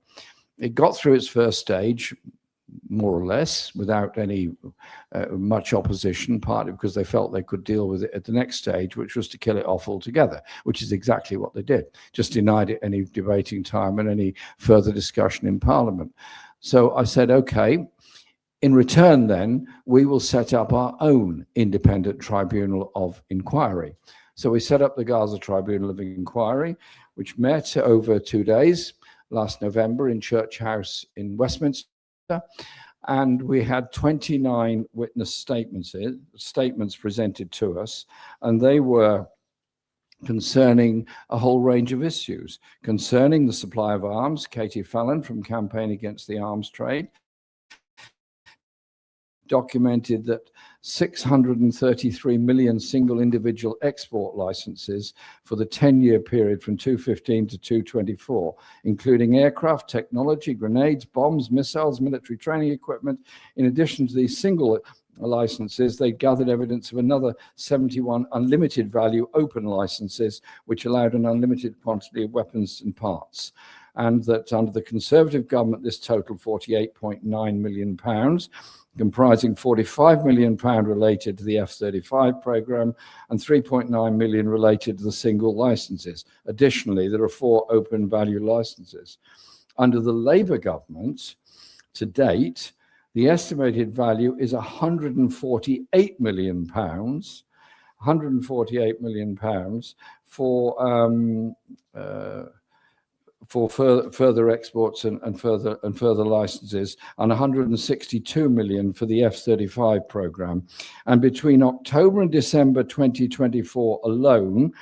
It got through its first stage, more or less, without any much opposition, partly because they felt they could deal with it at the next stage, which was to kill it off altogether, which is exactly what they did. Just denied it any debating time and any further discussion in Parliament. So I said, okay, in return then, we will set up our own independent tribunal of inquiry. So we set up the Gaza Tribunal of Inquiry, which met over 2 days last November in Church House in Westminster. And we had 29 witness statements presented to us, and they were concerning a whole range of issues. Concerning the supply of arms, Katie Fallon from Campaign Against the Arms Trade documented that 633 million single individual export licenses for the 10-year period from 2015 to 2024, including aircraft, technology, grenades, bombs, missiles, military training equipment. In addition to these single licenses, they gathered evidence of another 71 unlimited value open licenses, which allowed an unlimited quantity of weapons and parts. And that under the Conservative government, this totaled £48.9 million, comprising £45 million related to the F-35 programme and £3.9 million related to the single licenses. Additionally, there are 4 open value licenses. Under the Labour government, to date, the estimated value is £148 million, £148 million for further exports and further licenses, and 162 million for the F-35 program. And between October and December 2024 alone,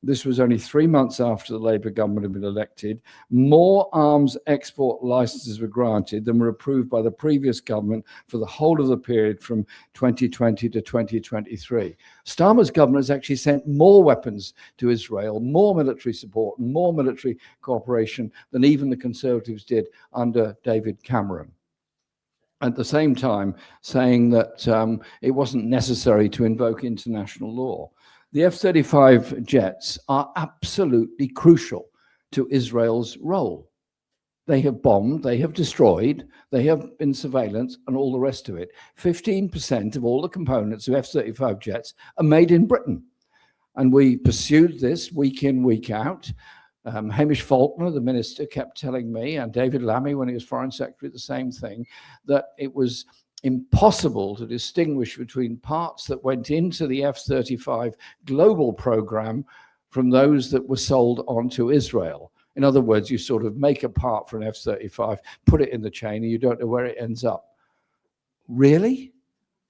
this was only 3 months after the Labour government had been elected, more arms export licenses were granted than were approved by the previous government for the whole of the period from 2020 to 2023. Starmer's government has actually sent more weapons to Israel, more military support, and more military cooperation than even the Conservatives did under David Cameron. At the same time, saying that it wasn't necessary to invoke international law. The F-35 jets are absolutely crucial to Israel's role. They have bombed, they have destroyed, they have been surveillance, and all the rest of it. 15% of all the components of F-35 jets are made in Britain. And we pursued this week in, week out. Hamish Faulkner, the minister, kept telling me, and David Lammy, when he was Foreign Secretary, the same thing, that it was impossible to distinguish between parts that went into the F-35 global program from those that were sold onto Israel. In other words, you sort of make a part for an F-35, put it in the chain, and you don't know where it ends up. Really?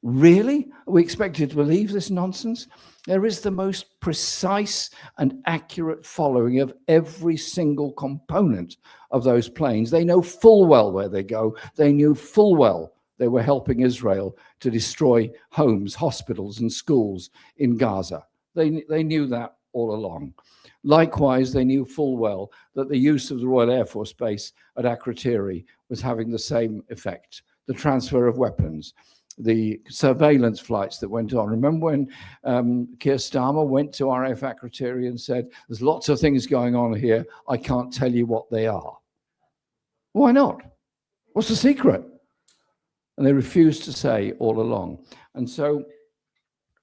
Really? Are we expected to believe this nonsense? There is the most precise and accurate following of every single component of those planes. They know full well where they go. They knew full well they were helping Israel to destroy homes, hospitals, and schools in Gaza. They knew that all along. Likewise, they knew full well that the use of the Royal Air Force Base at Akrotiri was having the same effect. The transfer of weapons, the surveillance flights that went on. Remember when Keir Starmer went to RAF Akrotiri and said, there's lots of things going on here, I can't tell you what they are. Why not? What's the secret? And they refused to say all along. And so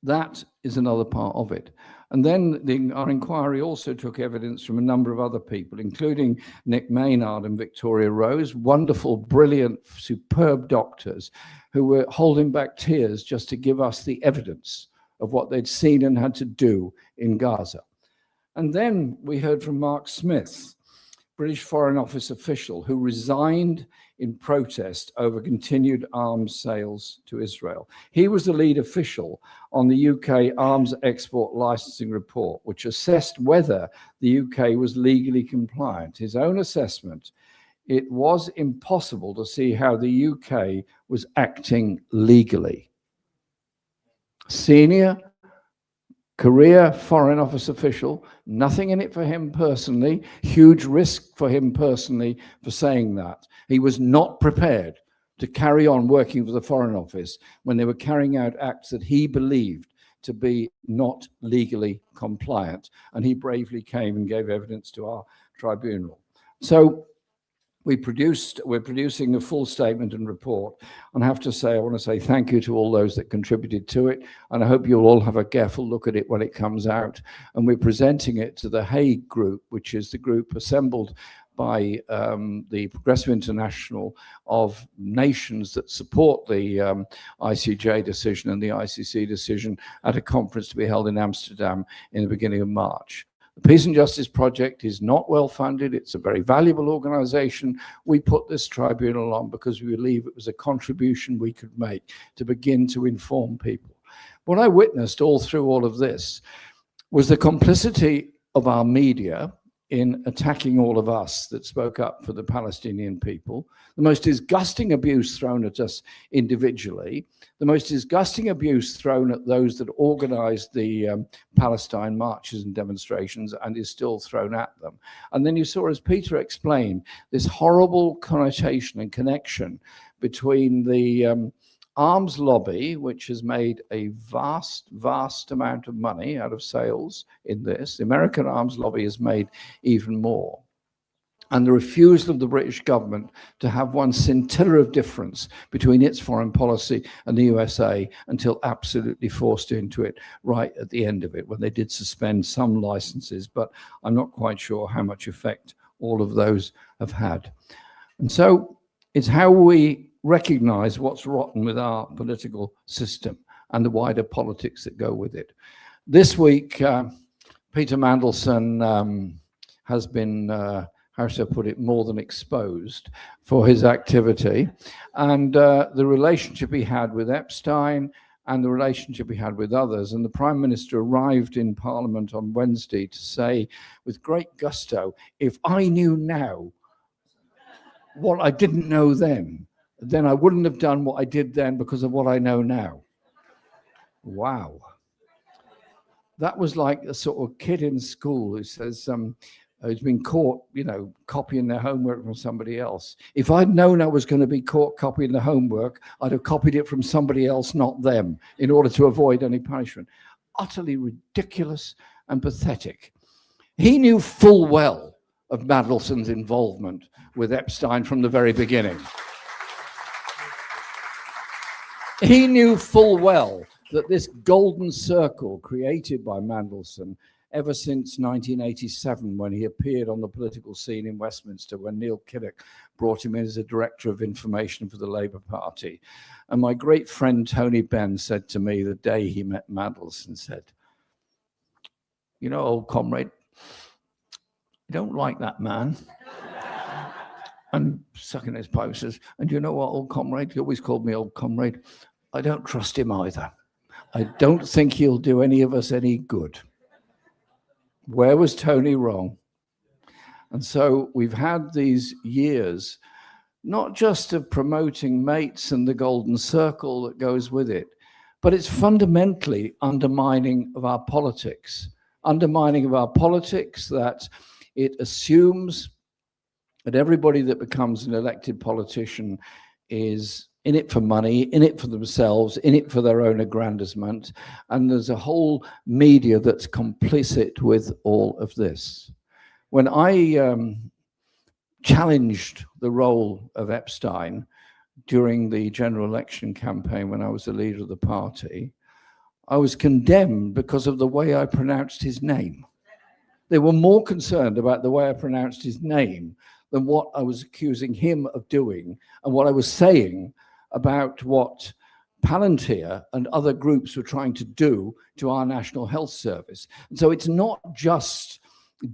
that is another part of it. And then our inquiry also took evidence from a number of other people, including Nick Maynard and Victoria Rose, wonderful, brilliant, superb doctors who were holding back tears just to give us the evidence of what they'd seen and had to do in Gaza. And then we heard from Mark Smith, British Foreign Office official who resigned in protest over continued arms sales to Israel. He was the lead official on the UK arms export licensing report, which assessed whether the UK was legally compliant. His own assessment, it was impossible to see how the UK was acting legally. Senior career Foreign Office official, nothing in it for him personally, huge risk for him personally for saying that. He was not prepared to carry on working for the Foreign Office when they were carrying out acts that he believed to be not legally compliant. And he bravely came and gave evidence to our tribunal. So we're producing a full statement and report. And I have to say, I want to say thank you to all those that contributed to it. And I hope you'll all have a careful look at it when it comes out. And we're presenting it to the Hague group, which is the group assembled by the Progressive International of nations that support the ICJ decision and the ICC decision at a conference to be held in Amsterdam in the beginning of March. The Peace and Justice Project is not well funded. It's a very valuable organization. We put this tribunal on because we believe it was a contribution we could make to begin to inform people. What I witnessed all through all of this was the complicity of our media in attacking all of us that spoke up for the Palestinian people, the most disgusting abuse thrown at us individually, the most disgusting abuse thrown at those that organized the Palestine marches and demonstrations and is still thrown at them. And then you saw, as Peter explained, this horrible connotation and connection between the arms lobby, which has made a vast amount of money out of sales in this. The American arms lobby has made even more. And the refusal of the British government to have one scintilla of difference between its foreign policy and the USA until absolutely forced into it right at the end of it, when they did suspend some licenses, but I'm not quite sure how much effect all of those have had. And so it's how we recognize what's rotten with our political system and the wider politics that go with it. This week, Peter Mandelson has been, how should I put it, more than exposed for his activity. And the relationship he had with Epstein and the relationship he had with others. And the Prime Minister arrived in Parliament on Wednesday to say with great gusto, if I knew now what I didn't know then I wouldn't have done what I did then because of what I know now. Wow. That was like a sort of kid in school who says, who's been caught, you know, copying their homework from somebody else. If I'd known I was going to be caught copying the homework, I'd have copied it from somebody else, not them, in order to avoid any punishment. Utterly ridiculous and pathetic. He knew full well of Mandelson's involvement with Epstein from the very beginning. He knew full well that this golden circle created by Mandelson ever since 1987, when he appeared on the political scene in Westminster, when Neil Kinnock brought him in as a director of information for the Labour Party. And my great friend Tony Benn said to me the day he met Mandelson, said, you know, old comrade, I don't like that man. And sucking his pipe says, and you know what, old comrade? He always called me old comrade. I don't trust him either. I don't think he'll do any of us any good. Where was Tony wrong? And so we've had these years, not just of promoting mates and the golden circle that goes with it, but it's fundamentally undermining of our politics. Undermining of our politics, that it assumes that everybody that becomes an elected politician is in it for money, in it for themselves, in it for their own aggrandizement. And there's a whole media that's complicit with all of this. When I challenged the role of Epstein during the general election campaign when I was the leader of the party, I was condemned because of the way I pronounced his name. They were more concerned about the way I pronounced his name than what I was accusing him of doing and what I was saying about what Palantir and other groups were trying to do to our National Health Service. And so it's not just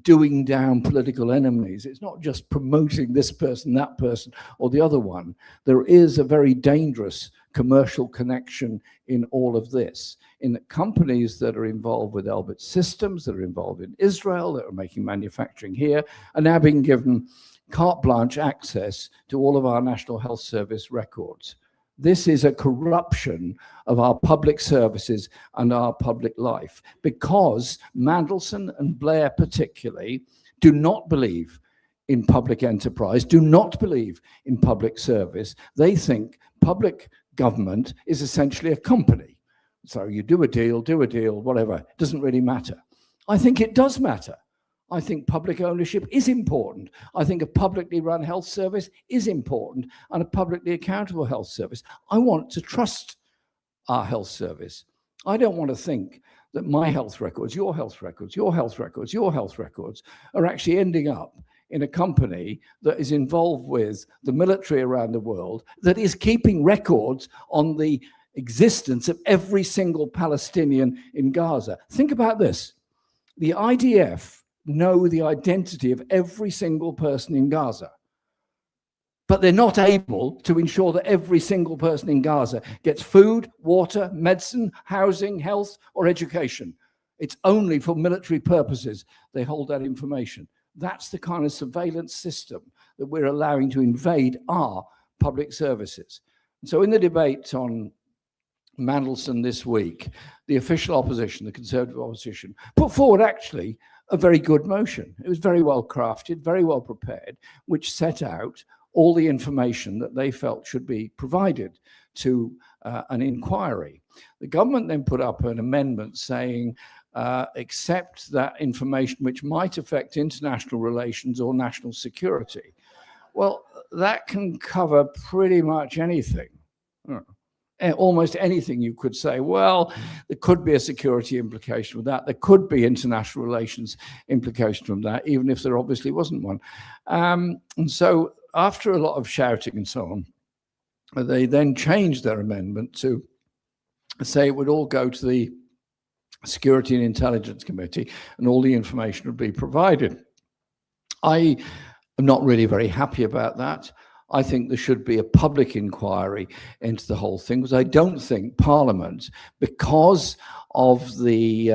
doing down political enemies. It's not just promoting this person, that person, or the other one. There is a very dangerous commercial connection in all of this, in that companies that are involved with Elbit Systems, that are involved in Israel, that are making manufacturing here, are now being given carte blanche access to all of our National Health Service records. This is a corruption of our public services and our public life, because Mandelson and Blair particularly do not believe in public enterprise, do not believe in public service. They think public government is essentially a company. So you do a deal, whatever. It doesn't really matter. I think it does matter. I think public ownership is important. I think a publicly run health service is important, and a publicly accountable health service. I want to trust our health service. I don't want to think that my health records, your health records, your health records, your health records are actually ending up in a company that is involved with the military around the world, that is keeping records on the existence of every single Palestinian in Gaza. Think about this. The IDF know the identity of every single person in Gaza, but they're not able to ensure that every single person in Gaza gets food, water, medicine, housing, health, or education. It's only for military purposes they hold that information. That's the kind of surveillance system that we're allowing to invade our public services. So in the debate on Mandelson this week, the official opposition, the Conservative opposition, put forward actually a very good motion. It was very well crafted, very well prepared, which set out all the information that they felt should be provided to an inquiry. The government then put up an amendment saying, except that information which might affect international relations or national security. Well, that can cover pretty much anything. Almost anything you could say, well, there could be a security implication with that. There could be international relations implication from that, even if there obviously wasn't one. And so after a lot of shouting and so on, they then changed their amendment to say it would all go to the Security and Intelligence Committee and all the information would be provided. I am not really very happy about that. I think there should be a public inquiry into the whole thing, because I don't think Parliament, because of the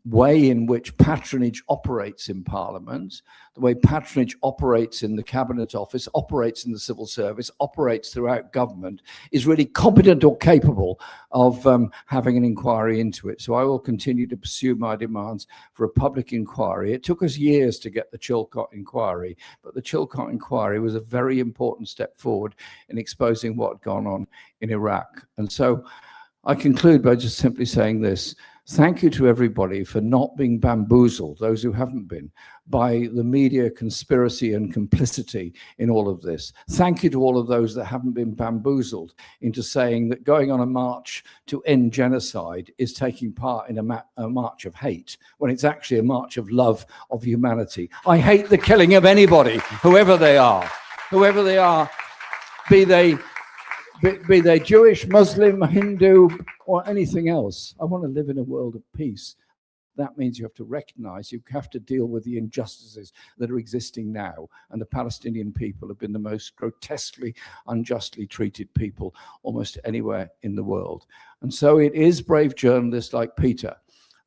way in which patronage operates in Parliament, the way patronage operates in the Cabinet Office, operates in the civil service, operates throughout government, is really competent or capable of having an inquiry into it. So I will continue to pursue my demands for a public inquiry. It took us years to get the Chilcot inquiry, but the Chilcot inquiry was a very important step forward in exposing what had gone on in Iraq. And so I conclude by just simply saying this. Thank you to everybody for not being bamboozled, those who haven't been, by the media conspiracy and complicity in all of this. Thank you to all of those that haven't been bamboozled into saying that going on a march to end genocide is taking part in a march of hate, when it's actually a march of love of humanity. I hate the killing of anybody, whoever they are, be they Jewish, Muslim, Hindu, or anything else. I want to live in a world of peace. That means you have to recognize, you have to deal with the injustices that are existing now. And the Palestinian people have been the most grotesquely, unjustly treated people almost anywhere in the world. And so it is brave journalists like Peter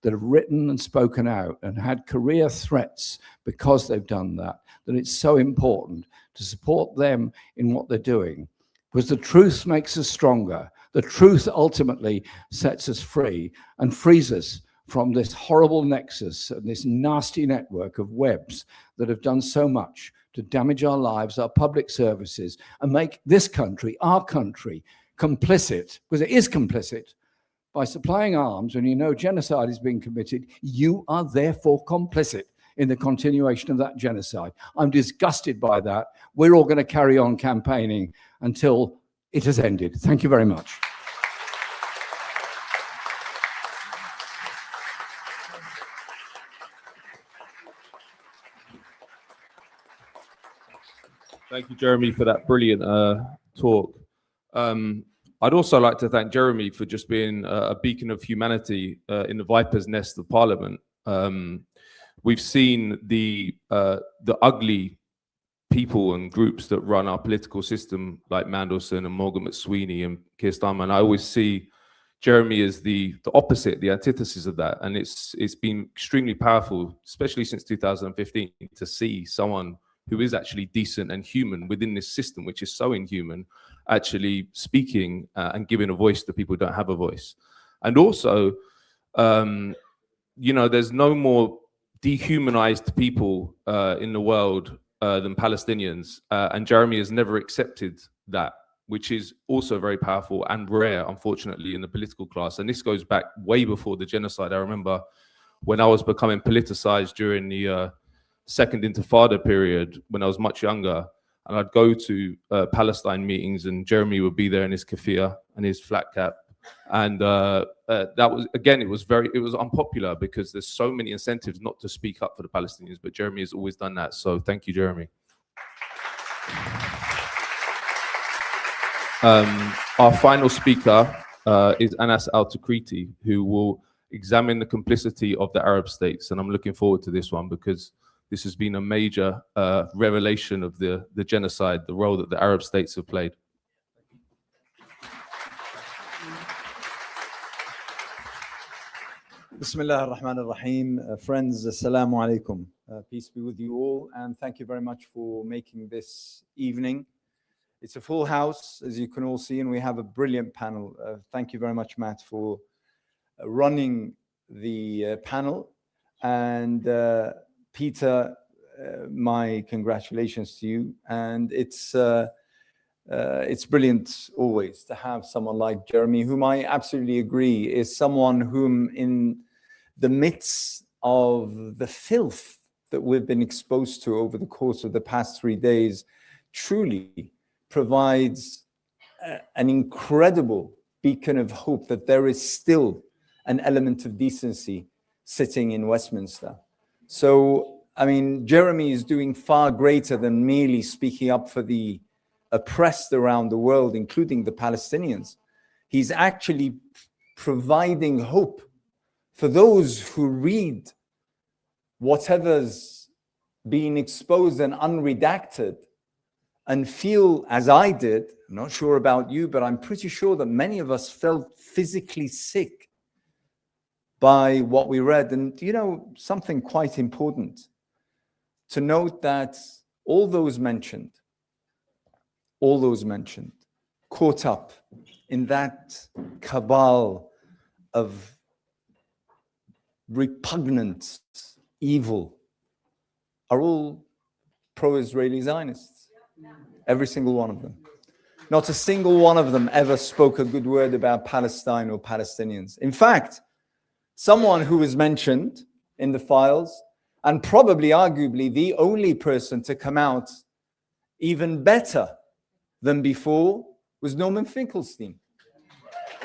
that have written and spoken out and had career threats because they've done that, that it's so important to support them in what they're doing. Because the truth makes us stronger. The truth ultimately sets us free and frees us from this horrible nexus and this nasty network of webs that have done so much to damage our lives, our public services, and make this country, our country, complicit, because it is complicit. By supplying arms, when you know genocide is being committed, you are therefore complicit in the continuation of that genocide. I'm disgusted by that. We're all going to carry on campaigning until it has ended. Thank you very much. Thank you, Jeremy, for that brilliant talk. I'd also like to thank Jeremy for just being a beacon of humanity in the viper's nest of Parliament. We've seen the ugly people and groups that run our political system, like Mandelson and Morgan McSweeney and Keir Starmer. I always see Jeremy as the opposite, the antithesis of that. And it's been extremely powerful, especially since 2015, to see someone who is actually decent and human within this system, which is so inhuman, actually speaking and giving a voice to people who don't have a voice. And also, you know, there's no more dehumanized people in the world than Palestinians. And Jeremy has never accepted that, which is also very powerful and rare, unfortunately, in the political class. And this goes back way before the genocide. I remember when I was becoming politicized during the Second Intifada period when I was much younger, and I'd go to Palestine meetings, and Jeremy would be there in his keffiyeh and his flat cap, and that was, again, it was unpopular because there's so many incentives not to speak up for the Palestinians, but Jeremy has always done that. So thank you, Jeremy. Our final speaker is Anas Al-Takriti, who will examine the complicity of the Arab states. And I'm looking forward to this one because this has been a major revelation of the genocide, the role that the Arab states have played. Bismillah ar-Rahman ar-Rahim. Friends, assalamu alaikum. Peace be with you all, and thank you very much for making this evening. It's a full house, as you can all see, and we have a brilliant panel. Thank you very much, Matt, for running the panel. And Peter, my congratulations to you. And it's brilliant always to have someone like Jeremy, whom I absolutely agree is someone whom, in the midst of the filth that we've been exposed to over the course of the past 3 days, truly provides an incredible beacon of hope that there is still an element of decency sitting in Westminster. So, I mean, Jeremy is doing far greater than merely speaking up for the oppressed around the world, including the Palestinians. He's actually providing hope for those who read whatever's being exposed and unredacted and feel, as I did, I'm not sure about you, but I'm pretty sure that many of us felt physically sick by what we read. And, you know, something quite important to note, that all those mentioned, caught up in that cabal of repugnant evil, are all pro-Israeli Zionists. Every single one of them. Not a single one of them ever spoke a good word about Palestine or Palestinians. In fact, someone who was mentioned in the files, and probably arguably the only person to come out even better than before, was Norman Finkelstein,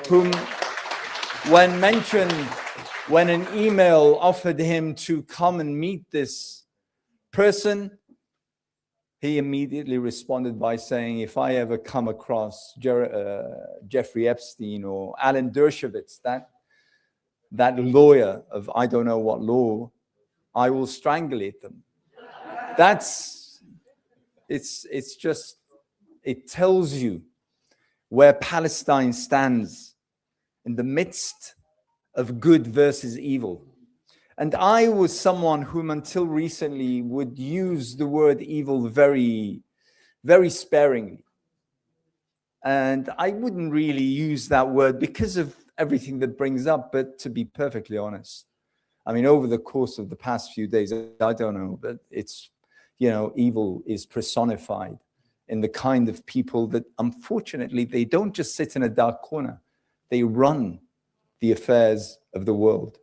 whom, when mentioned, when an email offered him to come and meet this person, he immediately responded by saying, if I ever come across Jeffrey Epstein or Alan Dershowitz, that lawyer of I don't know what law, I will strangulate them. It's just, it tells you where Palestine stands in the midst of good versus evil. And I was someone whom until recently would use the word evil very, very sparingly. And I wouldn't really use that word because of everything that brings up, but to be perfectly honest, I mean, over the course of the past few days, I don't know, but it's, you know, evil is personified in the kind of people that, unfortunately, they don't just sit in a dark corner, they run the affairs of the world.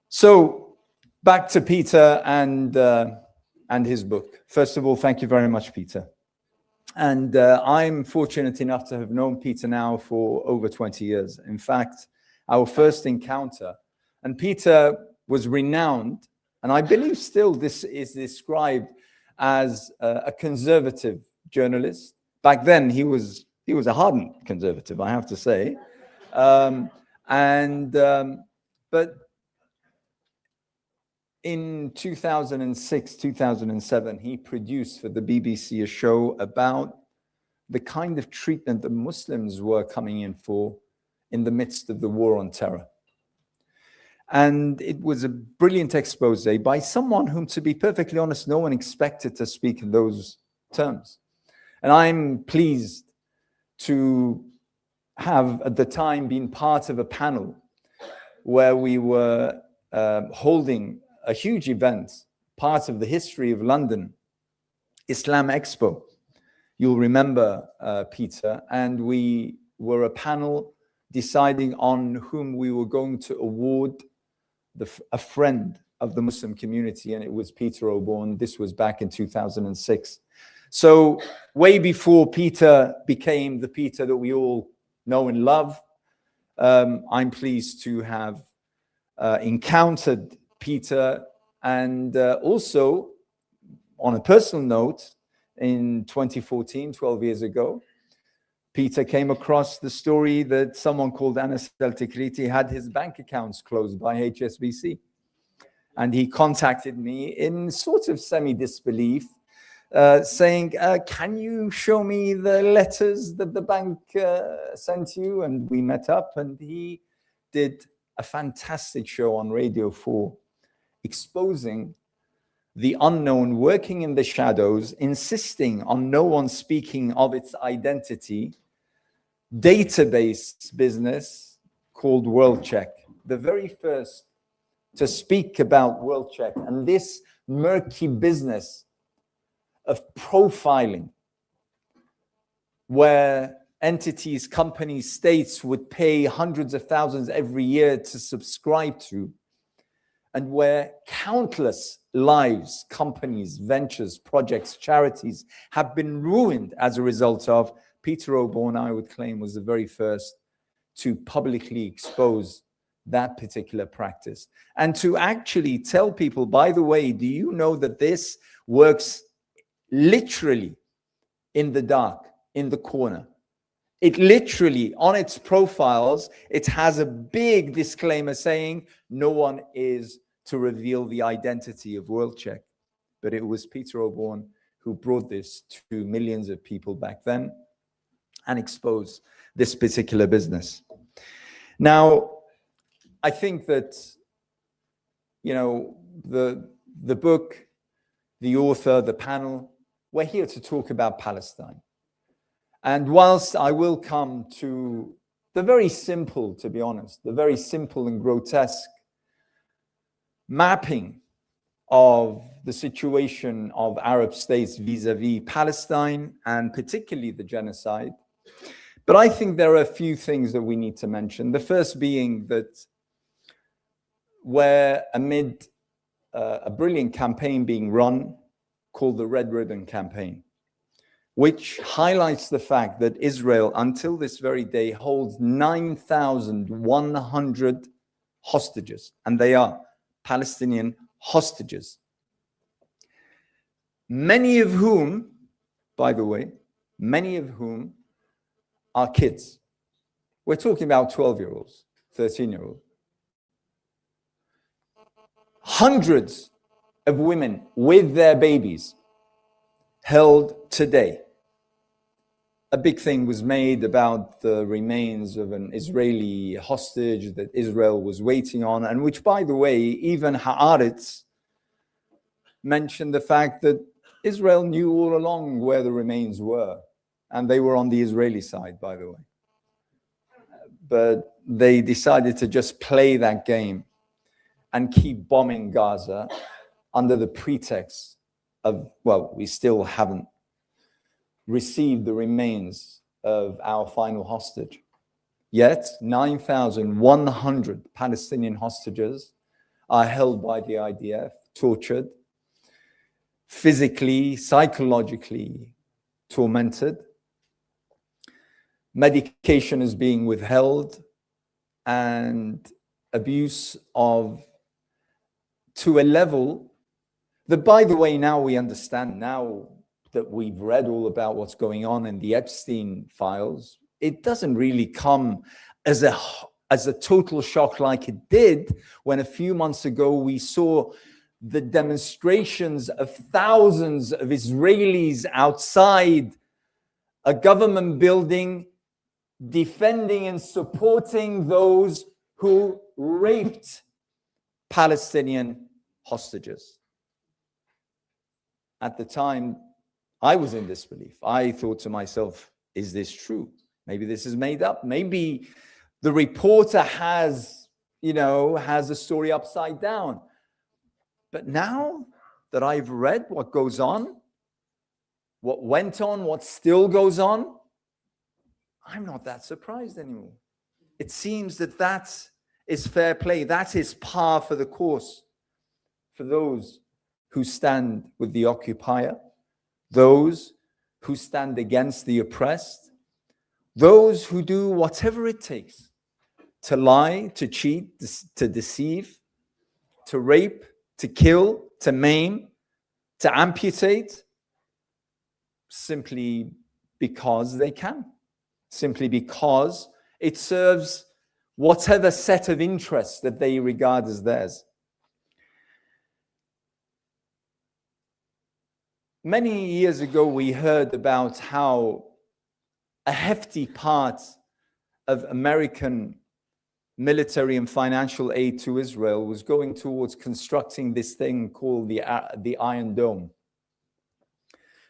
So back to Peter and his book. First of all, thank you very much, Peter. And I'm fortunate enough to have known Peter now for over 20 years. In fact, our first encounter, and Peter was renowned, and I believe still this is described as a conservative journalist. Back then, he was a hardened conservative, I have to say. But in 2006, 2007, he produced for the BBC a show about the kind of treatment that Muslims were coming in for in the midst of the war on terror. And it was a brilliant expose by someone whom, to be perfectly honest, no one expected to speak in those terms. And I'm pleased to have, at the time, been part of a panel where we were holding a huge event, part of the history of London, Islam Expo. You'll remember, Peter, and we were a panel deciding on whom we were going to award a of the Muslim community, and it was Peter Oborne. This was back in 2006. So way before Peter became the Peter that we all know and love, I'm pleased to have encountered Peter, and also on a personal note, in 2014, 12 years ago, Peter came across the story that someone called Anas El-Tikriti had his bank accounts closed by HSBC. And he contacted me in sort of semi-disbelief, saying, can you show me the letters that the bank sent you? And we met up, and he did a fantastic show on Radio 4, exposing the unknown working in the shadows, insisting on no one speaking of its identity, database business called WorldCheck, the very first to speak about WorldCheck and this murky business of profiling, where entities, companies, states would pay hundreds of thousands every year to subscribe to, and where countless lives, companies, ventures, projects, charities have been ruined as a result of. Peter Oborne, I would claim, was the very first to publicly expose that particular practice and to actually tell people, by the way, do you know that this works literally in the dark, in the corner? It literally, on its profiles, it has a big disclaimer saying no one is to reveal the identity of WorldCheck. But it was Peter Oborne who brought this to millions of people back then and exposed this particular business. Now, I think that, you know, the book, the author, the panel, we're here to talk about Palestine. And whilst I will come to the very simple, to be honest, the very simple and grotesque mapping of the situation of Arab states vis-a-vis Palestine, and particularly the genocide. But I think there are a few things that we need to mention. The first being that we're amid a brilliant campaign being run called the Red Ribbon Campaign, which highlights the fact that Israel, until this very day, holds 9,100 hostages, and they are Palestinian hostages. Many of whom, by the way, many of whom are kids. We're talking about 12-year-olds, 13-year-olds. Hundreds of women with their babies held today. A big thing was made about the remains of an Israeli hostage that Israel was waiting on, and which, by the way, even Haaretz mentioned the fact that Israel knew all along where the remains were, and they were on the Israeli side, by the way. But they decided to just play that game and keep bombing Gaza under the pretext of, well, we still haven't received the remains of our final hostage. Yet 9,100 Palestinian hostages are held by the IDF, tortured, physically, psychologically tormented. Medication is being withheld, and abuse to a level that, by the way, now we understand, now that we've read all about what's going on in the Epstein files, it doesn't really come as a total shock like it did when a few months ago we saw the demonstrations of thousands of Israelis outside a government building defending and supporting those who raped Palestinian hostages. At the time, I was in disbelief. I thought to myself, is this true? Maybe this is made up. Maybe the reporter has the story upside down. But now that I've read what goes on, what went on, what still goes on, I'm not that surprised anymore. It seems that that is fair play. That is par for the course. for those who stand with the occupier, those who stand against the oppressed, those who do whatever it takes to lie, to cheat, to deceive, to rape, to kill, to maim, to amputate, simply because they can, simply because it serves whatever set of interests that they regard as theirs. Many years ago, we heard about how a hefty part of American military and financial aid to Israel was going towards constructing this thing called the Iron Dome.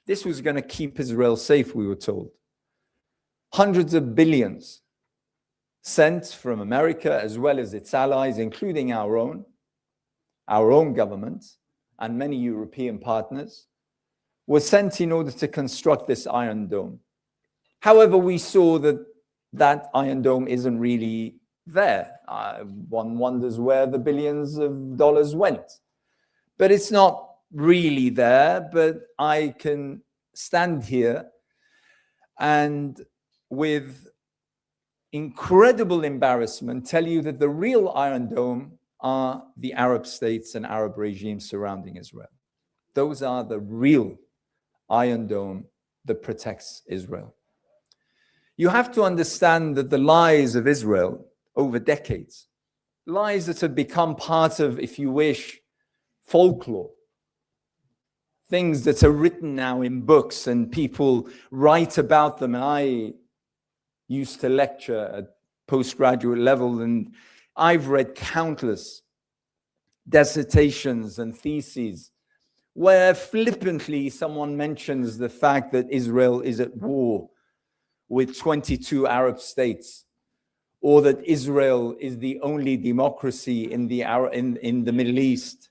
This was going to keep Israel safe, we were told. Hundreds of billions sent from America as well as its allies, including our own government and many European partners, were sent in order to construct this Iron Dome. However, we saw that that Iron Dome isn't really there. One wonders where the billions of dollars went. But it's not really there, but I can stand here and with incredible embarrassment tell you that the real Iron Dome are the Arab states and Arab regimes surrounding Israel. Those are the real Iron Dome that protects Israel. You have to understand that the lies of Israel over decades, lies that have become part of, if you wish, folklore, things that are written now in books and people write about them. I used to lecture at postgraduate level, and I've read countless dissertations and theses where flippantly someone mentions the fact that Israel is at war with 22 Arab states, or that Israel is the only democracy in the Middle East.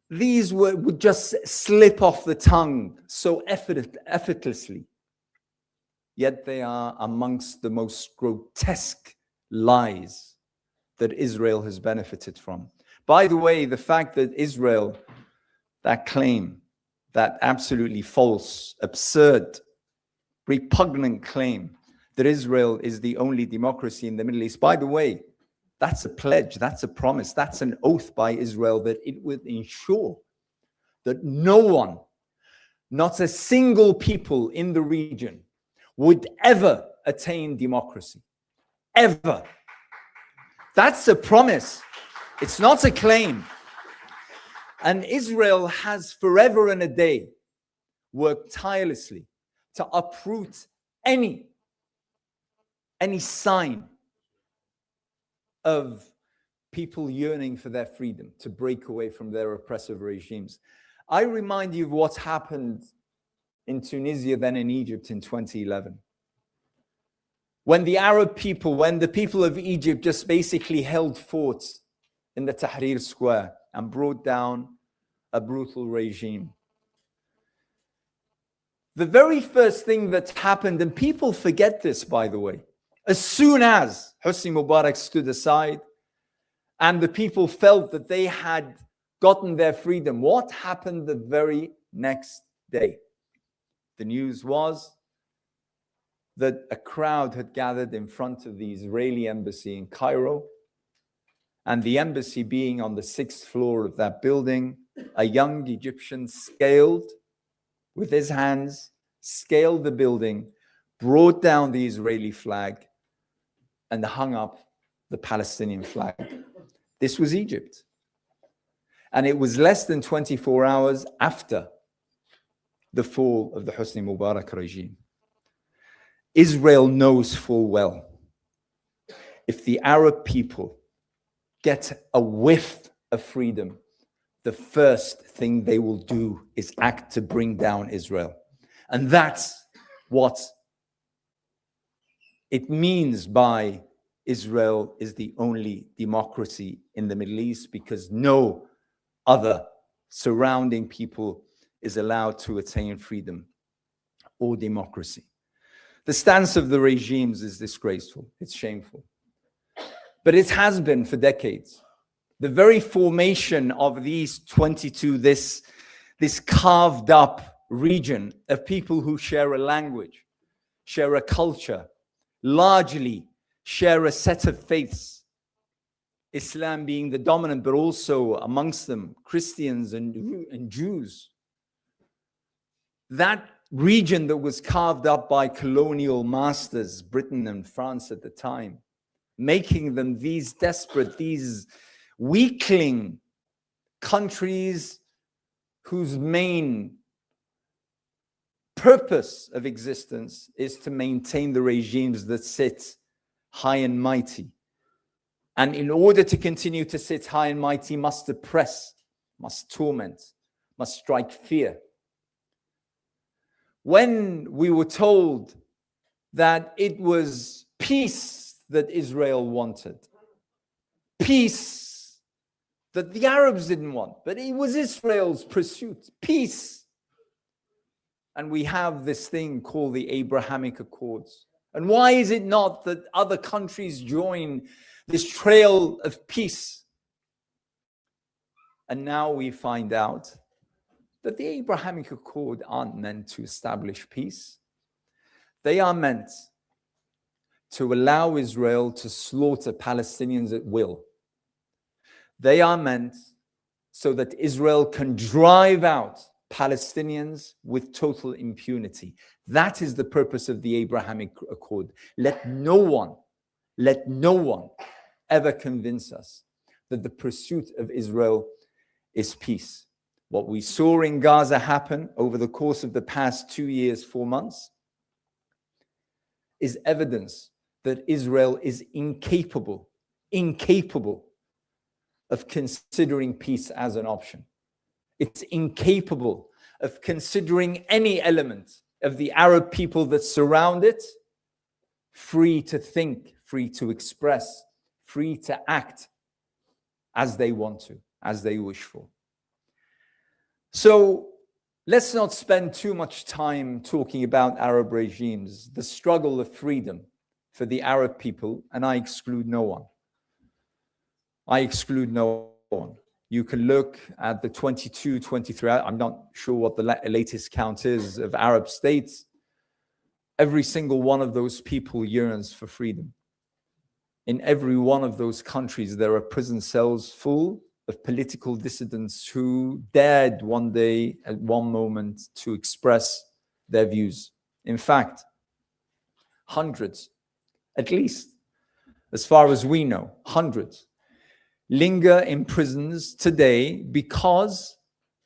These would just slip off the tongue so effortlessly. Yet they are amongst the most grotesque lies that Israel has benefited from. By the way, the fact that Israel, that claim, that absolutely false, absurd, repugnant claim that Israel is the only democracy in the Middle East, by the way, that's a pledge, that's a promise, that's an oath by Israel that it would ensure that no one, not a single people in the region, would ever attain democracy. Ever. That's a promise. It's not a claim. And Israel has forever and a day worked tirelessly to uproot any sign of people yearning for their freedom, to break away from their oppressive regimes. I remind you of what happened in Tunisia, then in Egypt in 2011. When the people of Egypt just basically held forts in the Tahrir Square and brought down a brutal regime. The very first thing that happened, and people forget this, by the way, as soon as Hosni Mubarak stood aside and the people felt that they had gotten their freedom, what happened the very next day? The news was that a crowd had gathered in front of the Israeli embassy in Cairo, and the embassy being on the 6th floor of that building, a young Egyptian scaled with his hands, scaled the building, brought down the Israeli flag, and hung up the Palestinian flag. This was Egypt. And it was less than 24 hours after the fall of the Hosni Mubarak regime. Israel knows full well, if the Arab people get a whiff of freedom, the first thing they will do is act to bring down Israel. And that's what it means by Israel is the only democracy in the Middle East, because no other surrounding people is allowed to attain freedom or democracy. The stance of the regimes is disgraceful. It's shameful. But it has been for decades. The very formation of these 22, this carved up region of people who share a language, share a culture, largely share a set of faiths, Islam being the dominant, but also amongst them Christians and Jews. That region that was carved up by colonial masters, Britain and France at the time, making them these desperate, these weakling countries whose main purpose of existence is to maintain the regimes that sit high and mighty. And in order to continue to sit high and mighty, must oppress, must torment, must strike fear. When we were told that it was peace that Israel wanted, peace that the Arabs didn't want, but it was Israel's pursuit, peace. And we have this thing called the Abrahamic Accords. And why is it not that other countries join this trail of peace? And now we find out that the Abrahamic Accord aren't meant to establish peace. They are meant to allow Israel to slaughter Palestinians at will. They are meant so that Israel can drive out Palestinians with total impunity. That is the purpose of the Abrahamic Accord. Let no one ever convince us that the pursuit of Israel is peace. What we saw in Gaza happen over the course of the past 2 years, 4 months, is evidence that Israel is incapable of considering peace as an option. It's incapable of considering any element of the Arab people that surround it free to think, free to express, free to act as they want to, as they wish for. So let's not spend too much time talking about Arab regimes, the struggle of freedom for the Arab people, and I exclude no one. I exclude no one. You can look at the 22, 23, I'm not sure what the latest count is, of Arab states. Every single one of those people yearns for freedom. In every one of those countries, there are prison cells full of political dissidents who dared one day, at one moment, to express their views. In fact, hundreds, at least, as far as we know, hundreds, linger in prisons today because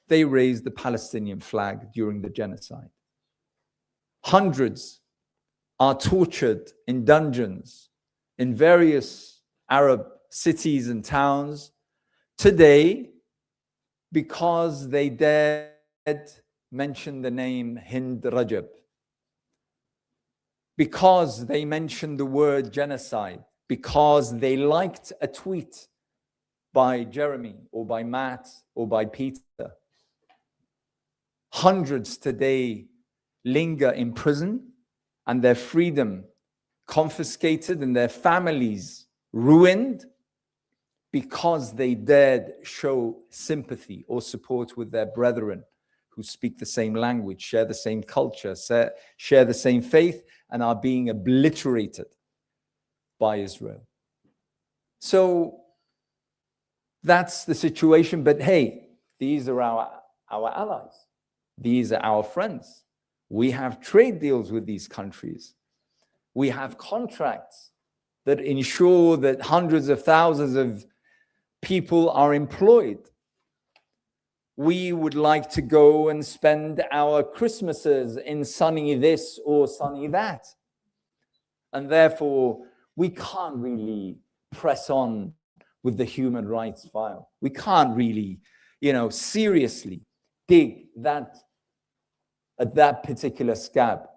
they raised the Palestinian flag during the genocide. Hundreds are tortured in dungeons in various Arab cities and towns today because they dared mention the name Hind Rajab, because they mentioned the word genocide, because they liked a tweet by Jeremy or by Matt or by Peter. Hundreds today linger in prison and their freedom confiscated and their families ruined because they dared show sympathy or support with their brethren who speak the same language, share the same culture, share the same faith, and are being obliterated by Israel. So that's the situation. But hey, these are our allies. These are our friends. We have trade deals with these countries. We have contracts that ensure that hundreds of thousands of people are employed. We would like to go and spend our Christmases in sunny this or sunny that. And therefore, we can't really press on with the human rights file. We can't really, seriously dig at that particular scab.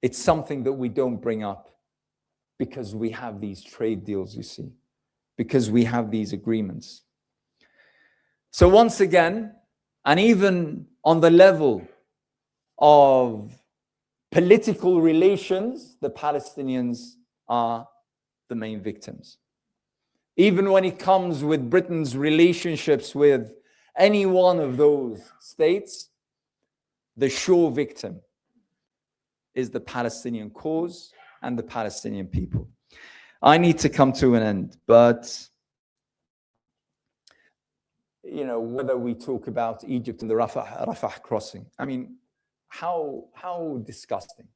It's something that we don't bring up because we have these trade deals, you see, because we have these agreements. So once again, and even on the level of political relations, the Palestinians are the main victims. even when it comes with Britain's relationships with any one of those states, the sure victim is the Palestinian cause and the Palestinian people. I need to come to an end, but you know, whether we talk about Egypt and the Rafah crossing, I mean, how disgusting,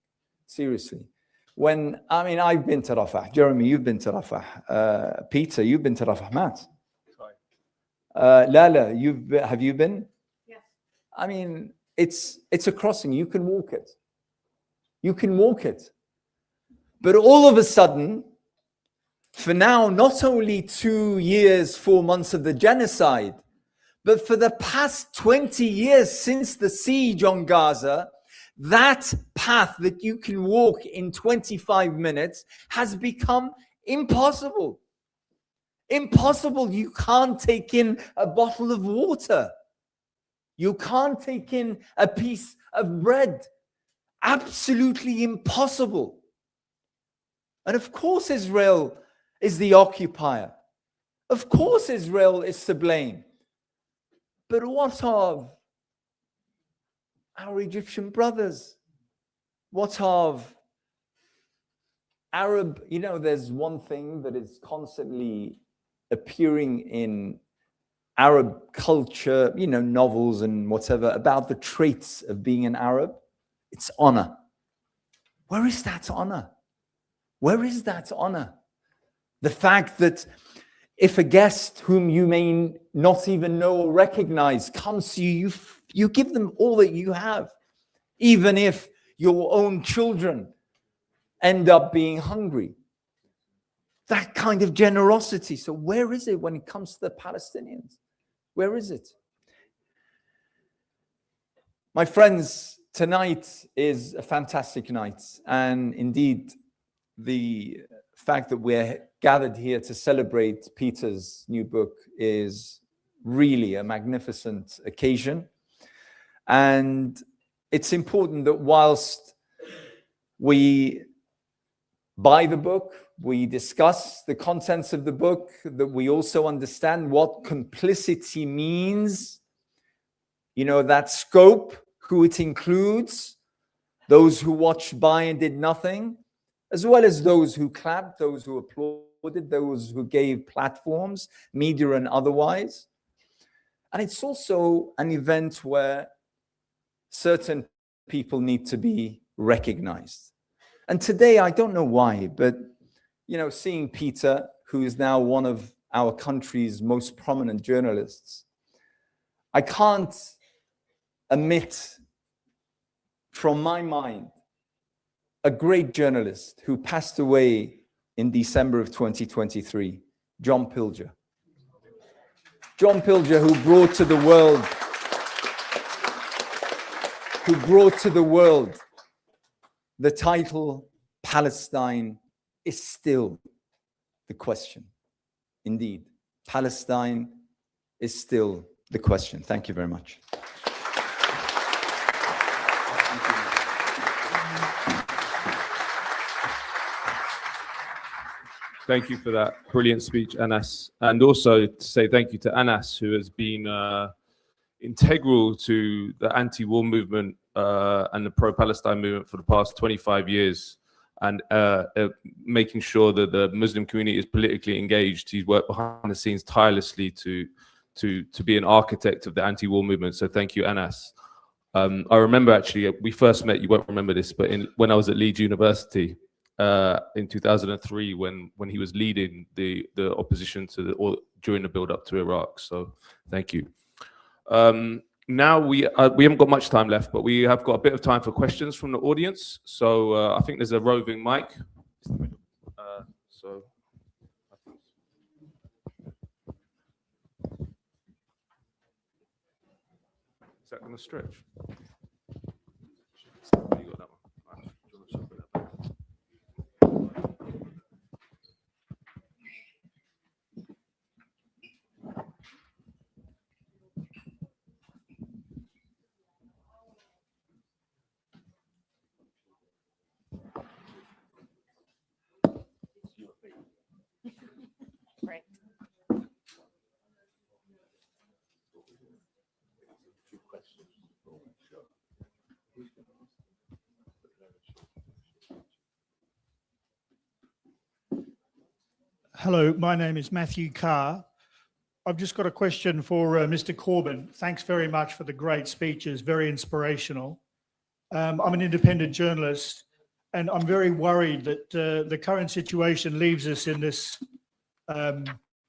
seriously. When, I mean, I've been to Rafah, Jeremy, you've been to Rafah, Peter, you've been to Rafah, Matt. Lala, have you been? Yes. I mean, it's a crossing, you can walk it. You can walk it. But all of a sudden, for now, not only 2 years, 4 months of the genocide, but for the past 20 years since the siege on Gaza, that path that you can walk in 25 minutes has become impossible. Impossible. You can't take in a bottle of water. You can't take in a piece of bread. Absolutely impossible. And of course Israel is the occupier. Of course Israel is to blame. But what of our Egyptian brothers? What of Arab, you know, there's one thing that is constantly appearing in Arab culture, you know, novels and whatever, about the traits of being an Arab. It's honor. Where is that honor? Where is that honor? The fact that if a guest whom you may not even know or recognize comes to you, you give them all that you have, even if your own children end up being hungry. That kind of generosity. So where is it when it comes to the Palestinians? Where is it? My friends, tonight is a fantastic night. And indeed, the fact that we're gathered here to celebrate Peter's new book is really a magnificent occasion. And it's important that whilst we buy the book, we discuss the contents of the book, that we also understand what complicity means, you know, that scope, who it includes, those who watched by and did nothing, as well as those who clapped, those who applauded, those who gave platforms, media and otherwise. And it's also an event where certain people need to be recognized. And today, I don't know why, but, you know, seeing Peter, who is now one of our country's most prominent journalists, I can't omit from my mind a great journalist who passed away in December of 2023, John Pilger. John Pilger, who brought to the world the title, Palestine is still the question. Indeed, Palestine is still the question. Thank you very much. Thank you for that brilliant speech, Anas. And also to say thank you to Anas, who has been integral to the anti-war movement and the pro-Palestine movement for the past 25 years, and making sure that the Muslim community is politically engaged. He's worked behind the scenes tirelessly to be an architect of the anti-war movement. So thank you, Anas. I remember actually, we first met, you won't remember this, but when I was at Leeds University, in 2003, when he was leading the opposition to during the build up to Iraq. So thank you. Now we haven't got much time left, but we have got a bit of time for questions from the audience. So I think there's a roving mic. So is that going to stretch? You got that one. Right. Do you want to shuffle that back? Great. Hello, my name is Matthew Carr. I've just got a question for Mr. Corbyn. Thanks very much for the great speeches, very inspirational. I'm an independent journalist, and I'm very worried that the current situation leaves us in this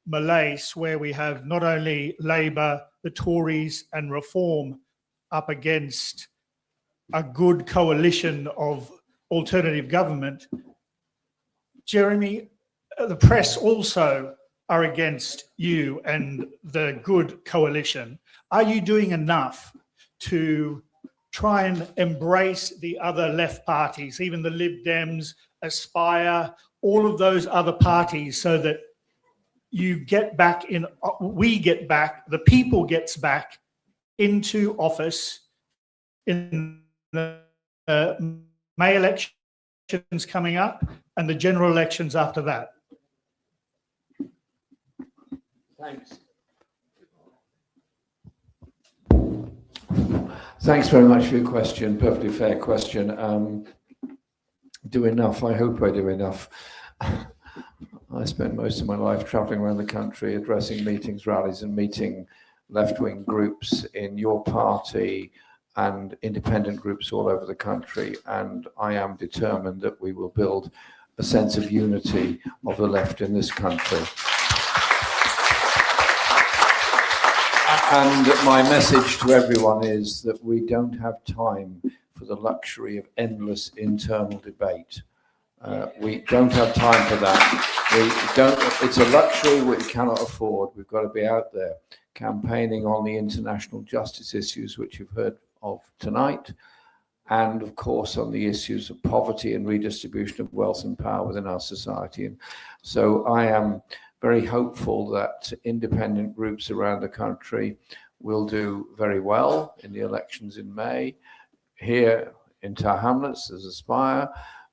malaise where we have not only Labour, the Tories and Reform up against a good coalition of alternative government. Jeremy, the press also are against you and the good coalition. Are you doing enough to try and embrace the other left parties, even the Lib Dems, Aspire, all of those other parties, so that you get back in, we get back, the people gets back into office in the May elections coming up and the general elections after that? Thanks. Thanks very much for your question. Perfectly fair question. Do enough. I hope I do enough. I spent most of my life traveling around the country, addressing meetings, rallies, and meeting left-wing groups in your party and independent groups all over the country. And I am determined that we will build a sense of unity of the left in this country. And my message to everyone is that we don't have time for the luxury of endless internal debate. We don't have time for that. It's a luxury we cannot afford. We've got to be out there campaigning on the international justice issues, which you've heard of tonight, and of course on the issues of poverty and redistribution of wealth and power within our society. And so I am very hopeful that independent groups around the country will do very well in the elections in May. Here in Tower Hamlets, there's Aspire.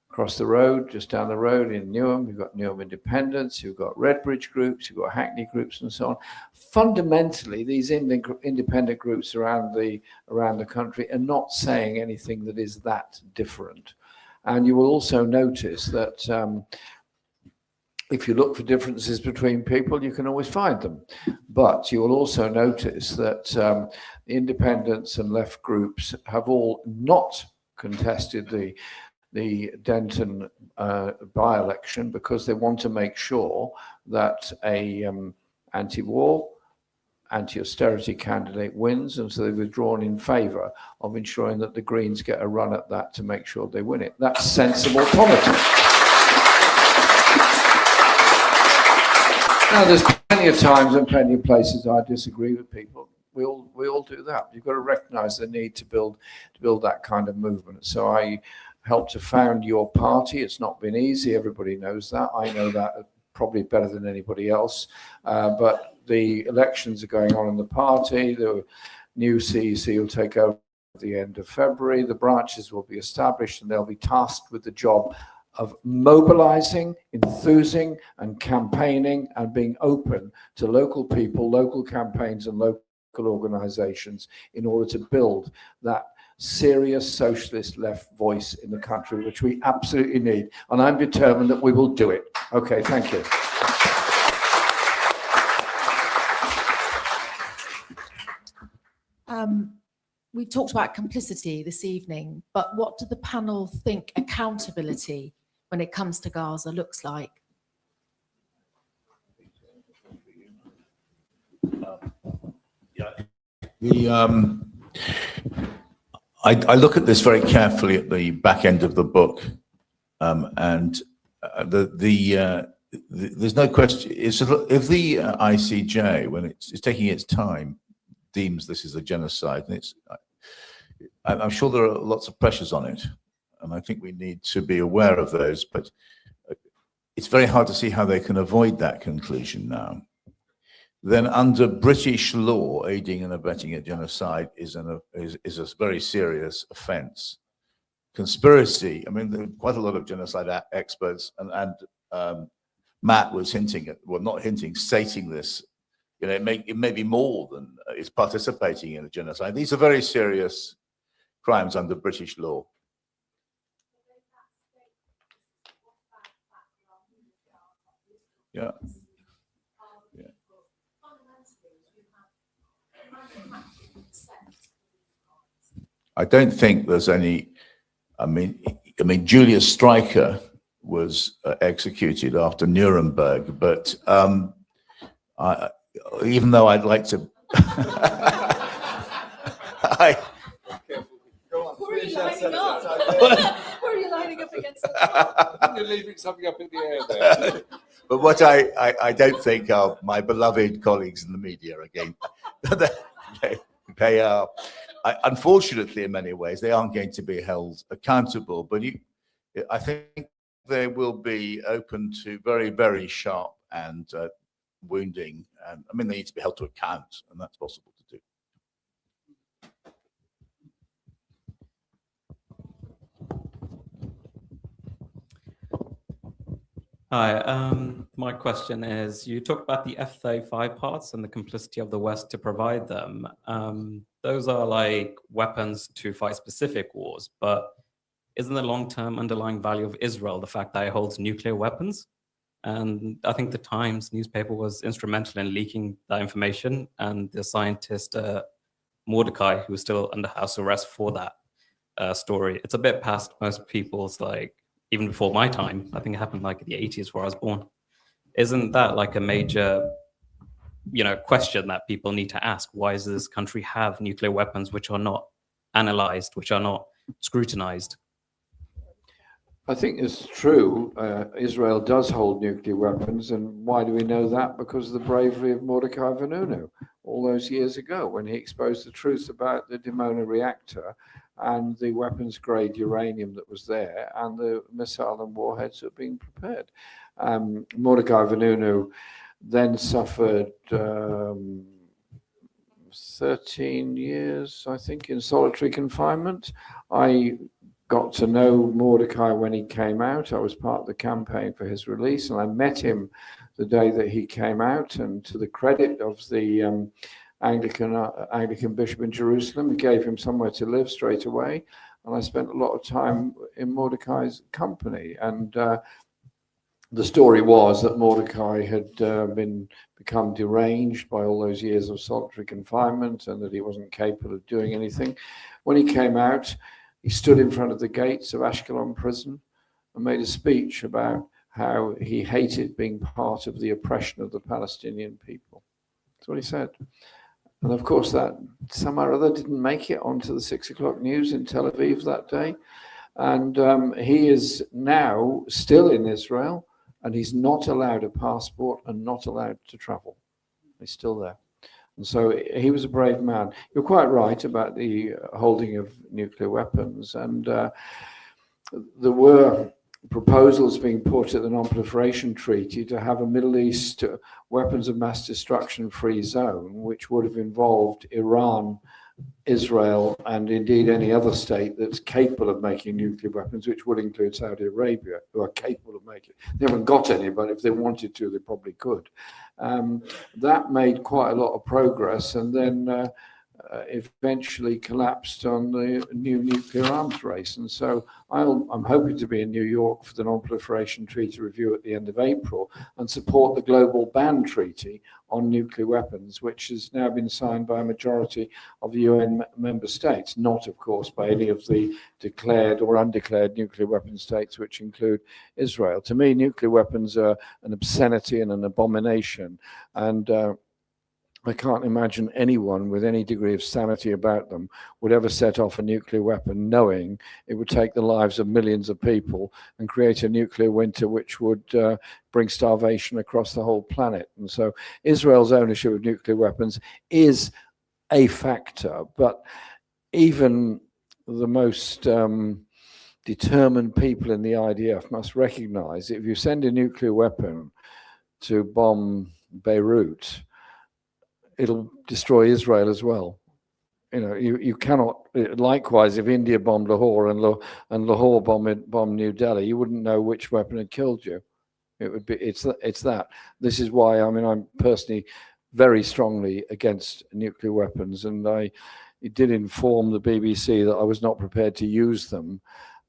Across the road, just down the road in Newham, you've got Newham Independents, you've got Redbridge groups, you've got Hackney groups and so on. Fundamentally, these independent groups around the country are not saying anything that is that different. And you will also notice that if you look for differences between people, you can always find them. But you will also notice that the independents and left groups have all not contested the Denton by-election because they want to make sure that a anti-war, anti-austerity candidate wins, and so they've withdrawn in favour of ensuring that the Greens get a run at that to make sure they win it. That's sensible politics. Now, there's plenty of times and plenty of places I disagree with people. We all do that. You've got to recognise the need to build that kind of movement. So I helped to found your party. It's not been easy. Everybody knows that. I know that probably better than anybody else. But the elections are going on in the party. The new CEC will take over at the end of February. The branches will be established and they'll be tasked with the job of mobilizing, enthusing and campaigning and being open to local people, local campaigns and local organizations in order to build that serious socialist left voice in the country, which we absolutely need. And I'm determined that we will do it. Okay, thank you. We talked about complicity this evening, but what do the panel think accountability when it comes to Gaza looks like? I look at this very carefully at the back end of the book, and there's no question. If the ICJ, when it's taking its time, deems this is a genocide, and I'm sure there are lots of pressures on it, and I think we need to be aware of those. But it's very hard to see how they can avoid that conclusion now. Then under British law, aiding and abetting a genocide is a very serious offence. Conspiracy, I mean, there are quite a lot of genocide experts, and Matt was hinting at, well, not hinting, stating this, you know, it may be more than is participating in a genocide. These are very serious crimes under British law. Yeah. I don't think there's any. I mean, Julius Streicher was executed after Nuremberg, but even though I'd like to, Who are you lining up? Who are you lining up against the wall? You're leaving something up in the air there. but what I don't think are my beloved colleagues in the media again. They are. Unfortunately, in many ways, they aren't going to be held accountable. But I think they will be open to very, very sharp and wounding. And I mean, they need to be held to account, and that's possible to do. Hi, my question is, you talked about the F-35 parts and the complicity of the West to provide them. Those are like weapons to fight specific wars, but isn't the long-term underlying value of Israel the fact that it holds nuclear weapons? And I think the Times newspaper was instrumental in leaking that information, and the scientist Mordecai, who was still under house arrest for that story. It's a bit past most people's, like, even before my time. I think it happened like in the 80s where I was born. Isn't that like a major, question that people need to ask? Why does this country have nuclear weapons which are not analyzed, which are not scrutinized? I think it's true. Israel does hold nuclear weapons. And why do we know that? Because of the bravery of Mordecai Vanunu all those years ago, when he exposed the truth about the Dimona reactor and the weapons-grade uranium that was there, and the missile and warheads that were being prepared. Mordecai Vanunu then suffered 13 years, I think, in solitary confinement. I got to know Mordecai when he came out. I was part of the campaign for his release, and I met him the day that he came out. And to the credit of the Anglican bishop in Jerusalem, he gave him somewhere to live straight away. And I spent a lot of time in Mordecai's company. And the story was that Mordecai had become deranged by all those years of solitary confinement, and that he wasn't capable of doing anything. When he came out, he stood in front of the gates of Ashkelon prison and made a speech about how he hated being part of the oppression of the Palestinian people. That's what he said. And of course, that somehow or other didn't make it onto the 6 o'clock news in Tel Aviv that day. And he is now still in Israel, and he's not allowed a passport and not allowed to travel. He's still there. And so he was a brave man. You're quite right about the holding of nuclear weapons. And there were proposals being put at the Non-Proliferation Treaty to have a Middle East weapons of mass destruction free zone, which would have involved Iran, Israel, and indeed any other state that's capable of making nuclear weapons, which would include Saudi Arabia, who are capable of making it. They haven't got any, but if they wanted to, they probably could. That made quite a lot of progress, and then eventually collapsed on the new nuclear arms race. And so I'm hoping to be in New York for the Non-Proliferation Treaty review at the end of April and support the Global Ban Treaty on nuclear weapons, which has now been signed by a majority of the UN member states, not, of course, by any of the declared or undeclared nuclear weapon states, which include Israel. To me, nuclear weapons are an obscenity and an abomination. And I can't imagine anyone with any degree of sanity about them would ever set off a nuclear weapon knowing it would take the lives of millions of people and create a nuclear winter which would bring starvation across the whole planet. And so Israel's ownership of nuclear weapons is a factor, but even the most determined people in the IDF must recognize that if you send a nuclear weapon to bomb Beirut, it'll destroy Israel as well. You know, you cannot. Likewise, if India bombed Lahore and Lahore bombed New Delhi, you wouldn't know which weapon had killed you. It would be. It's that. This is why I'm personally very strongly against nuclear weapons, and I did inform the BBC that I was not prepared to use them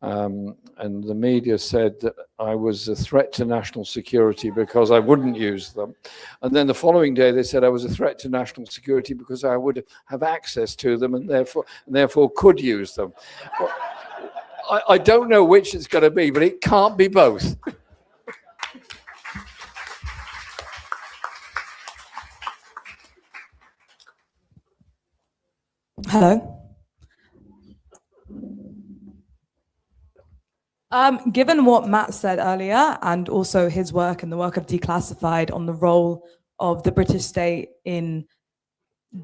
And the media said that I was a threat to national security because I wouldn't use them. And then the following day they said I was a threat to national security because I would have access to them and therefore could use them. Well, I don't know which it's going to be, but it can't be both. Hello. Given what Matt said earlier, and also his work and the work of Declassified on the role of the British state in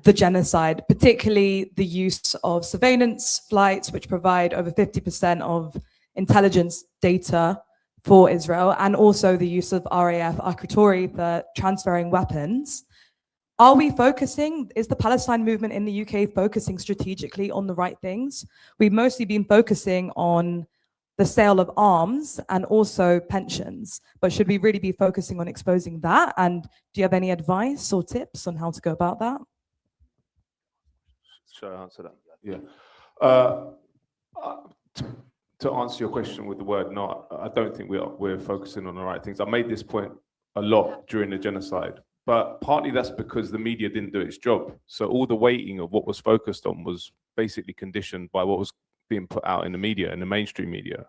the genocide, particularly the use of surveillance flights, which provide over 50% of intelligence data for Israel, and also the use of RAF Akrotiri for transferring weapons, are we focusing, is the Palestine movement in the UK focusing strategically on the right things? We've mostly been focusing on the sale of arms and also pensions, but should we really be focusing on exposing that? And do you have any advice or tips on how to go about that? Shall I answer that? Yeah. To answer your question with the word "not," I don't think we're focusing on the right things. I made this point a lot during the genocide, but partly that's because the media didn't do its job. So all the weighting of what was focused on was basically conditioned by what was being put out in the media, in the mainstream media.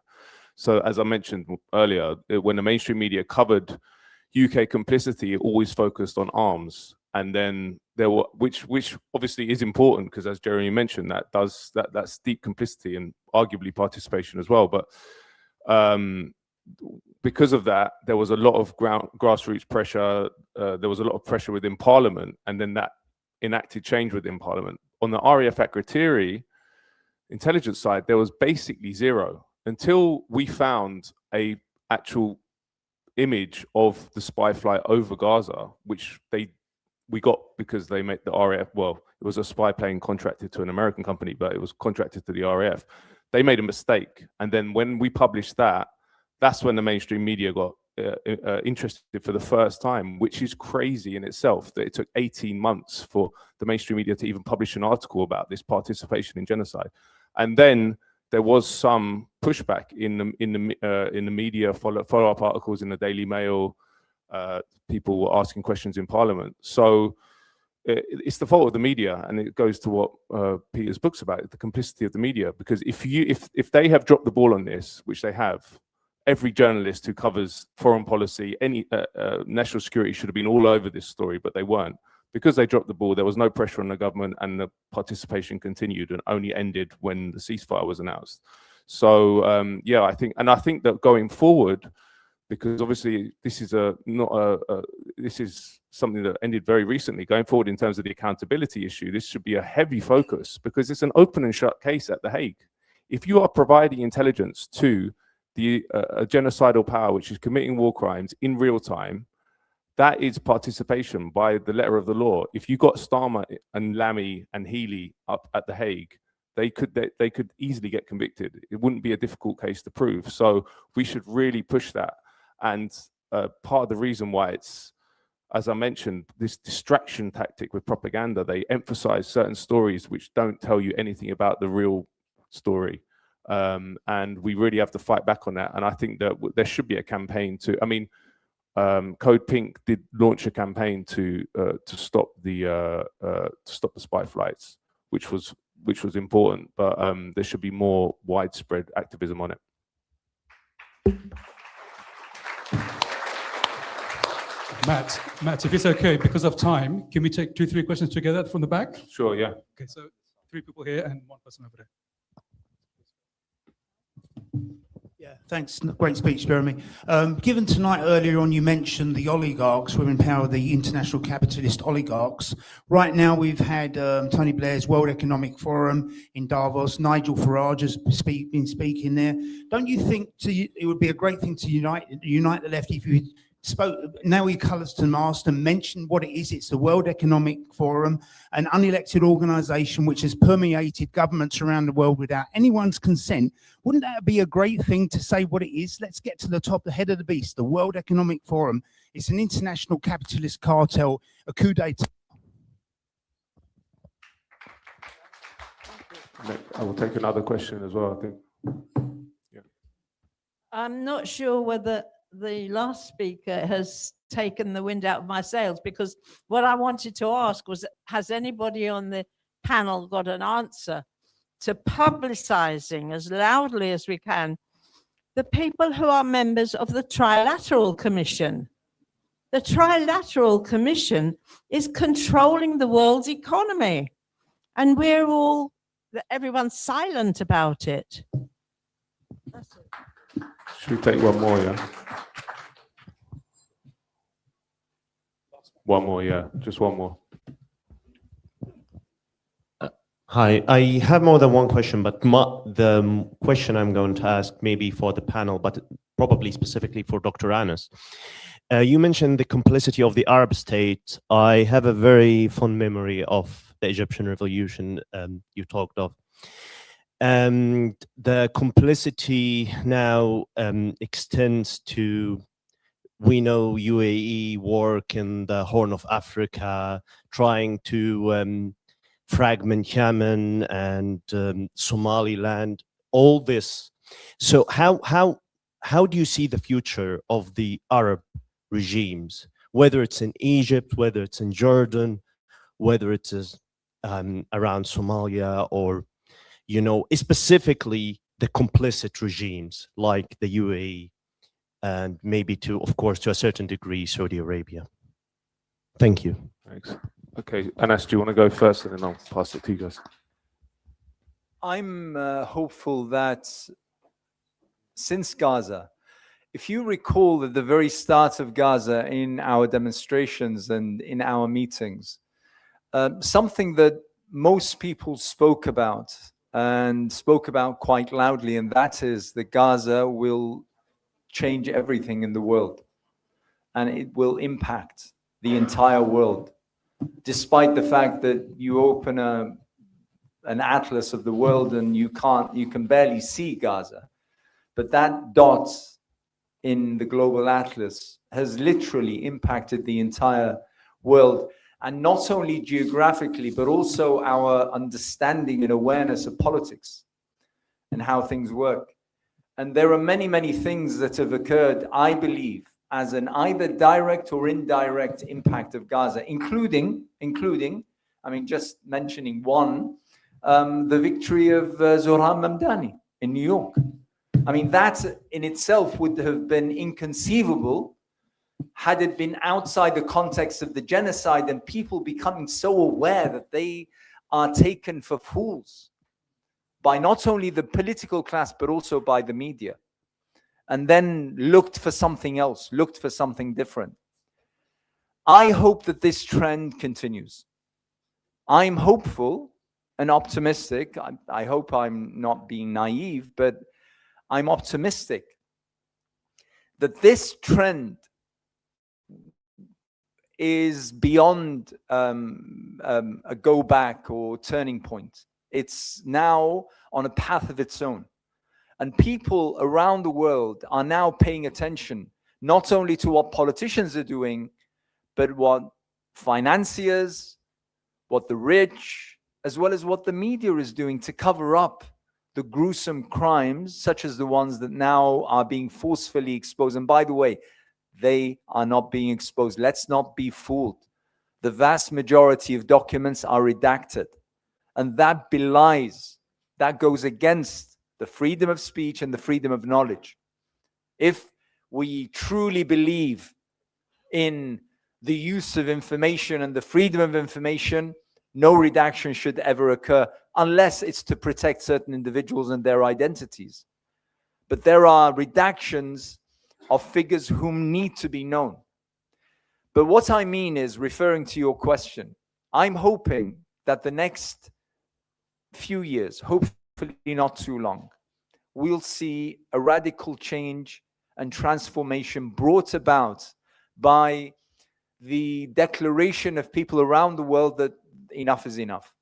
So as I mentioned earlier, when the mainstream media covered UK complicity, it always focused on arms. And then there were, which obviously is important because, as Jeremy mentioned, that's deep complicity and arguably participation as well. But because of that, there was a lot of grassroots pressure. There was a lot of pressure within Parliament, and then that enacted change within Parliament. On the RAF Akrotiri intelligence side, there was basically zero until we found a actual image of the spy flight over Gaza, which we got because they made the RAF, well, it was a spy plane contracted to an American company, but it was contracted to the RAF. They made a mistake. And then when we published that, that's when the mainstream media got interested for the first time, which is crazy in itself, that it took 18 months for the mainstream media to even publish an article about this participation in genocide. And then there was some pushback in the media, follow-up articles in the Daily Mail. People were asking questions in Parliament. So it's the fault of the media, and it goes to what Peter's book's about, the complicity of the media. Because if they have dropped the ball on this, which they have, every journalist who covers foreign policy, any national security should have been all over this story, but they weren't. Because they dropped the ball, there was no pressure on the government, and the participation continued and only ended when the ceasefire was announced. So yeah, I think that going forward, because obviously this is this is something that ended very recently. Going forward in terms of the accountability issue, this should be a heavy focus because it's an open and shut case at The Hague. If you are providing intelligence to a genocidal power which is committing war crimes in real time, that is participation by the letter of the law. If you got Starmer and Lammy and Healy up at The Hague, they could easily get convicted. It wouldn't be a difficult case to prove. So we should really push that. And part of the reason why it's, as I mentioned, this distraction tactic with propaganda, they emphasize certain stories which don't tell you anything about the real story. And we really have to fight back on that. And I think that there should be a campaign to, I mean, Code Pink did launch a campaign to stop the spy flights, which was important, but there should be more widespread activism on it. Matt, if it's okay, because of time, can we take 2-3 questions together from the back? Sure, yeah. Okay, so 3 people here and 1 person over there. Yeah, thanks. Great speech, Jeremy. Given tonight, earlier on, you mentioned the oligarchs who empower the international capitalist oligarchs. Right now, we've had Tony Blair's World Economic Forum in Davos. Nigel Farage has been speaking there. Don't you think it would be a great thing to unite the left if you spoke, now he colours to mast and mentioned what it is? It's the World Economic Forum, an unelected organisation which has permeated governments around the world without anyone's consent. Wouldn't that be a great thing to say what it is? Let's get to the top, the head of the beast, the World Economic Forum. It's an international capitalist cartel, a coup d'etat. I will take another question as well, I think. Yeah. I'm not sure whether the last speaker has taken the wind out of my sails, because what I wanted to ask was, has anybody on the panel got an answer to publicizing as loudly as we can the people who are members of the Trilateral Commission? The Trilateral Commission is controlling the world's economy, and everyone's silent about it. That's it. Should we take one more, yeah? One more, yeah, just one more. Hi, I have more than one question, but the question I'm going to ask maybe for the panel, but probably specifically for Dr. Anas. You mentioned the complicity of the Arab state. I have a very fond memory of the Egyptian revolution you talked of. And the complicity now extends to, we know UAE work in the Horn of Africa, trying to fragment Yemen and Somaliland, all this. So how do you see the future of the Arab regimes, whether it's in Egypt, whether it's in Jordan, whether it is around Somalia, or, you know, specifically the complicit regimes like the UAE and maybe of course, to a certain degree, Saudi Arabia? Thank you. Thanks. Okay, Anas, do you want to go first, and then I'll pass it to you guys? I'm hopeful that since Gaza, if you recall at the very start of Gaza, in our demonstrations and in our meetings, something that most people spoke about, and spoke about quite loudly, and that is that Gaza will change everything in the world, and it will impact the entire world. Despite the fact that you open an atlas of the world and you can barely see Gaza, but that dot in the global atlas has literally impacted the entire world, and not only geographically, but also our understanding and awareness of politics and how things work. And there are many, many things that have occurred, I believe, as an either direct or indirect impact of Gaza, including, I mean, just mentioning one, the victory of Zohran Mamdani in New York. I mean, that in itself would have been inconceivable had it been outside the context of the genocide and people becoming so aware that they are taken for fools by not only the political class, but also by the media, and then looked for something else, looked for something different. I hope that this trend continues. I'm hopeful and optimistic. I hope I'm not being naive, but I'm optimistic that this trend is beyond a go back or turning point. It's now on a path of its own. And people around the world are now paying attention, not only to what politicians are doing, but what financiers, what the rich, as well as what the media is doing to cover up the gruesome crimes, such as the ones that now are being forcefully exposed. And by the way, they are not being exposed. Let's not be fooled. The vast majority of documents are redacted. And that belies, that goes against the freedom of speech and the freedom of knowledge. If we truly believe in the use of information and the freedom of information, no redaction should ever occur unless it's to protect certain individuals and their identities. But there are redactions of figures whom need to be known. But what I mean is, referring to your question, I'm hoping that the next few years, hopefully not too long, we'll see a radical change and transformation brought about by the declaration of people around the world that enough is enough,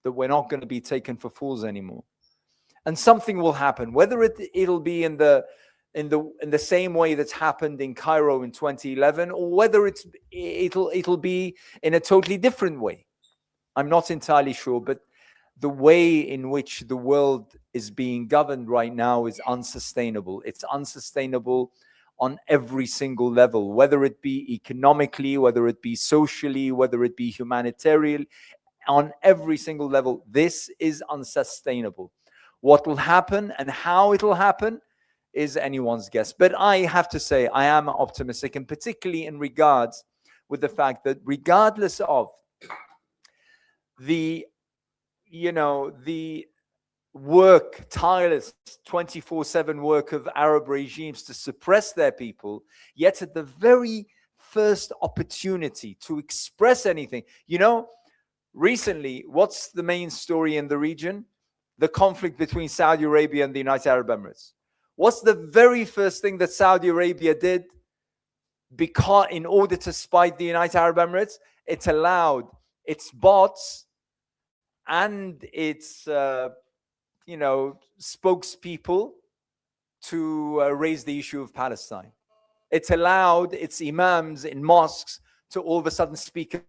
that we're not going to be taken for fools anymore. And something will happen, whether it'll be in the same way that's happened in Cairo in 2011, or whether it'll be in a totally different way. I'm not entirely sure, but the way in which the world is being governed right now is unsustainable. It's unsustainable on every single level, whether it be economically, whether it be socially, whether it be humanitarian, on every single level. This is unsustainable. What will happen and how it will happen is anyone's guess. But I have to say, I am optimistic, and particularly in regards with the fact that regardless of the, the work, tireless 24/7 work of Arab regimes to suppress their people, yet at the very first opportunity to express anything, recently, what's the main story in the region? The conflict between Saudi Arabia and the United Arab Emirates. What's the very first thing that Saudi Arabia did because in order to spite the United Arab Emirates? It allowed its bots and its spokespeople to raise the issue of Palestine. It allowed its imams in mosques to all of a sudden speak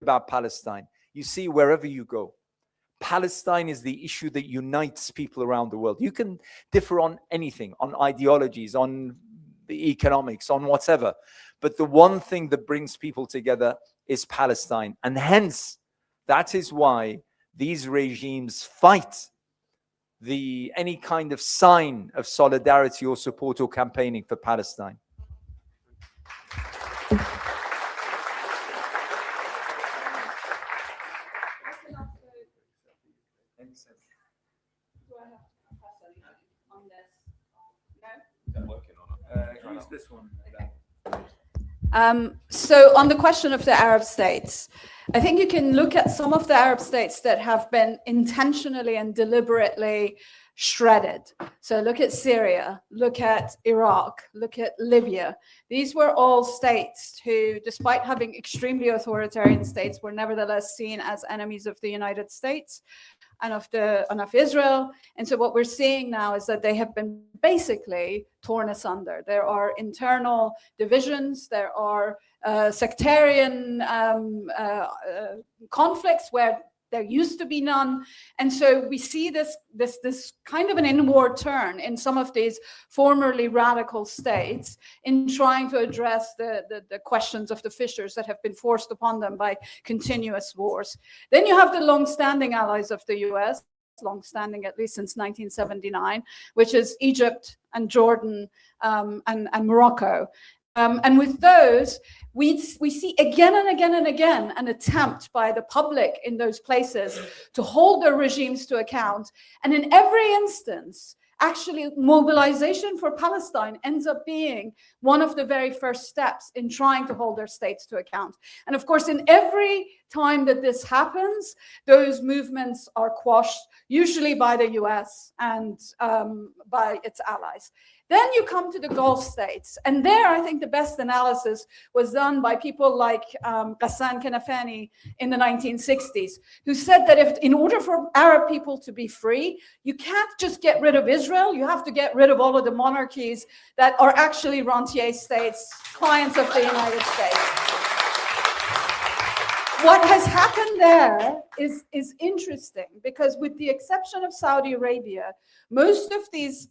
about Palestine. You see, wherever you go, Palestine is the issue that unites people around the world. You can differ on anything, on ideologies, on the economics, on whatever. But the one thing that brings people together is Palestine. And hence, that is why these regimes fight any kind of sign of solidarity or support or campaigning for Palestine. Use this one. So on the question of the Arab states, I think you can look at some of the Arab states that have been intentionally and deliberately shredded. So look at Syria, look at Iraq, look at Libya. These were all states who, despite having extremely authoritarian states, were nevertheless seen as enemies of the United States and of Israel. And so what we're seeing now is that they have been basically torn asunder. There are internal divisions, there are sectarian conflicts where there used to be none. And so we see this kind of an inward turn in some of these formerly radical states in trying to address the questions of the fissures that have been forced upon them by continuous wars. Then you have the long-standing allies of the US, long-standing at least since 1979, which is Egypt and Jordan and Morocco. And with those, we see again and again and again an attempt by the public in those places to hold their regimes to account. And in every instance, actually, mobilization for Palestine ends up being one of the very first steps in trying to hold their states to account. And of course, in every time that this happens, those movements are quashed, usually by the US and by its allies. Then you come to the Gulf states. And there, I think the best analysis was done by people like Ghassan Kanafani in the 1960s, who said that if, in order for Arab people to be free, you can't just get rid of Israel, you have to get rid of all of the monarchies that are actually rentier states, clients of the United States. What has happened there is interesting, because with the exception of Saudi Arabia, most of these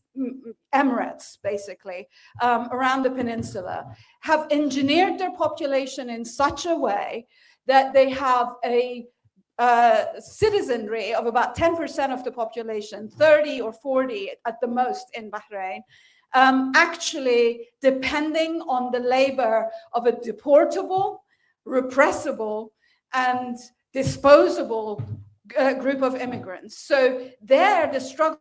emirates, basically, around the peninsula, have engineered their population in such a way that they have a citizenry of about 10% of the population, 30 or 40 at the most in Bahrain, actually depending on the labor of a deportable, repressible, and disposable group of immigrants. So there, the struggle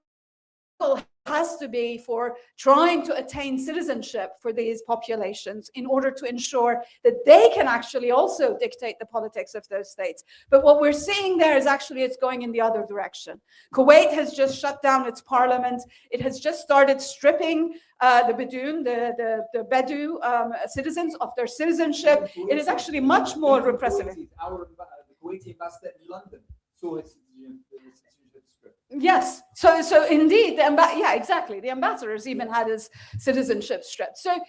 has to be for trying to attain citizenship for these populations in order to ensure that they can actually also dictate the politics of those states. But what we're seeing there is actually it's going in the other direction. Kuwait has just shut down its parliament. It has just started stripping the Bedou citizens of their citizenship. It is actually much more repressive. Our Kuwaiti ambassador in London, so it's yes, so indeed, yeah, exactly. The ambassadors even had his citizenship stripped. So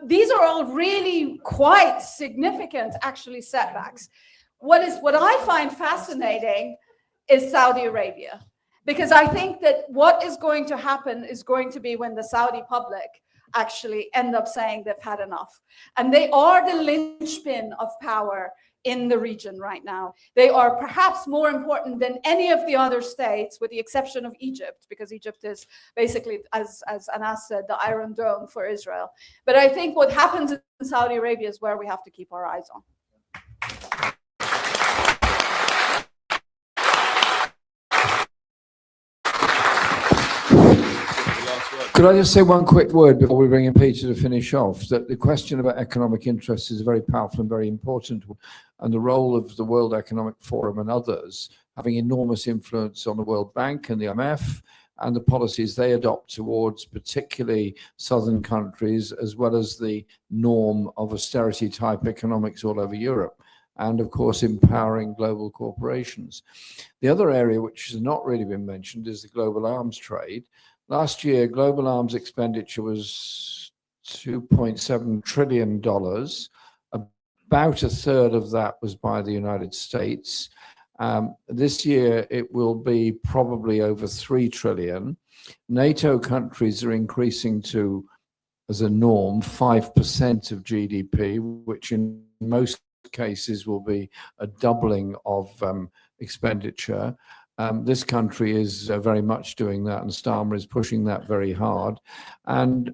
these are all really quite significant, actually, setbacks. What I find fascinating is Saudi Arabia. Because I think that what is going to happen is going to be when the Saudi public actually end up saying they've had enough. And they are the linchpin of power in the region right now. They are perhaps more important than any of the other states, with the exception of Egypt, because Egypt is basically, as Anas said, the Iron Dome for Israel. But I think what happens in Saudi Arabia is where we have to keep our eyes on. Could I just say one quick word before we bring in Peter to finish off? That the question about economic interests is very powerful and very important, and the role of the World Economic Forum and others having enormous influence on the World Bank and the IMF and the policies they adopt towards particularly southern countries, as well as the norm of austerity type economics all over Europe, and of course empowering global corporations. The other area which has not really been mentioned is the global arms trade. Last year, global arms expenditure was $2.7 trillion. About a third of that was by the United States. This year, it will be probably over 3 trillion. NATO countries are increasing to, as a norm, 5% of GDP, which in most cases will be a doubling of expenditure. This country is very much doing that, and Starmer is pushing that very hard. And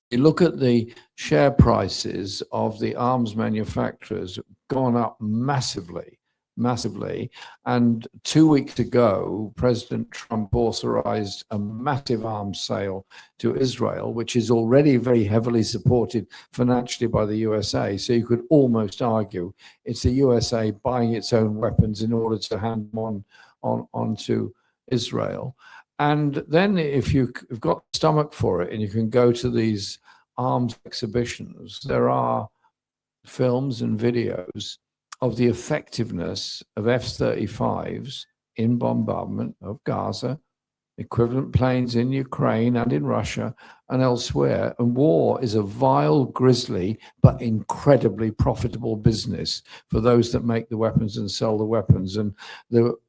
you look at the share prices of the arms manufacturers, gone up massively, massively. And 2 weeks ago, President Trump authorized a massive arms sale to Israel, which is already very heavily supported financially by the USA. So you could almost argue it's the USA buying its own weapons in order to hand them onto Israel. And then if you've got stomach for it and you can go to these arms exhibitions, there are films and videos of the effectiveness of F-35s in bombardment of Gaza, equivalent planes in Ukraine and in Russia and elsewhere. And war is a vile, grisly, but incredibly profitable business for those that make the weapons and sell the weapons. And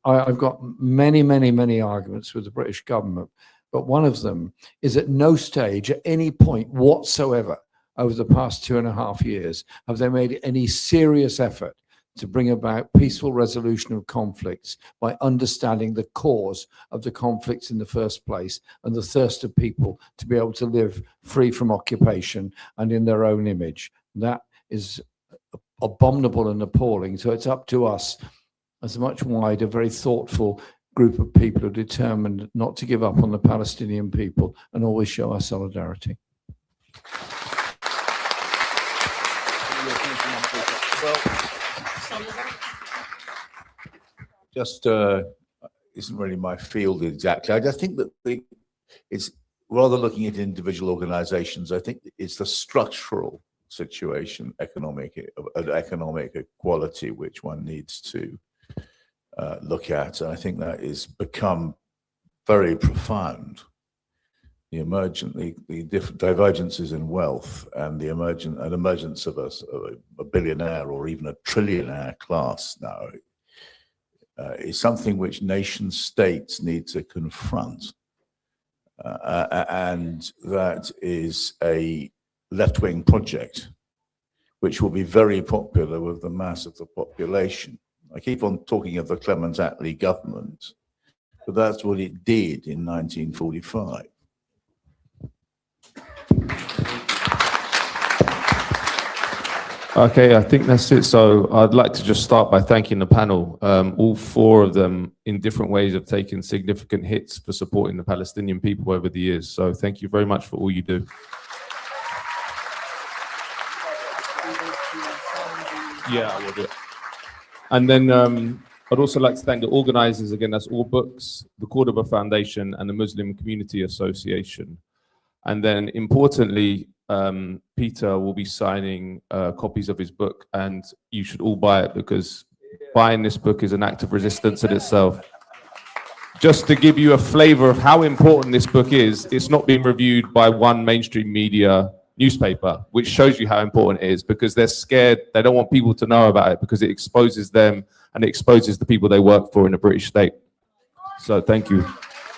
I've got many, many, many arguments with the British government, but one of them is at no stage, at any point whatsoever over the past 2.5 years, have they made any serious effort to bring about peaceful resolution of conflicts by understanding the cause of the conflicts in the first place and the thirst of people to be able to live free from occupation and in their own image. That is abominable and appalling. So it's up to us, as a much wider, very thoughtful group of people who are determined not to give up on the Palestinian people and always show our solidarity. Just isn't really my field exactly. I just think that it's rather looking at individual organizations. I think it's the structural situation, economic equality, which one needs to look at. And I think that has become very profound. The different divergences in wealth and the emergence of a billionaire or even a trillionaire class now is something which nation states need to confront. And that is a left-wing project, which will be very popular with the mass of the population. I keep on talking of the Clement Attlee government, but that's what it did in 1945. Okay, I think that's it. So I'd like to just start by thanking the panel. All four of them, in different ways, have taken significant hits for supporting the Palestinian people over the years. So thank you very much for all you do. Yeah, I will do it. And then I'd also like to thank the organizers again. That's All Books, the Cordoba Foundation, and the Muslim Community Association. And then importantly, Peter will be signing copies of his book, and you should all buy it, because buying this book is an act of resistance in itself. Just to give you a flavor of how important this book is, it's not been reviewed by one mainstream media newspaper, which shows you how important it is, because they're scared. They don't want people to know about it because it exposes them and it exposes the people they work for in the British state. So thank you.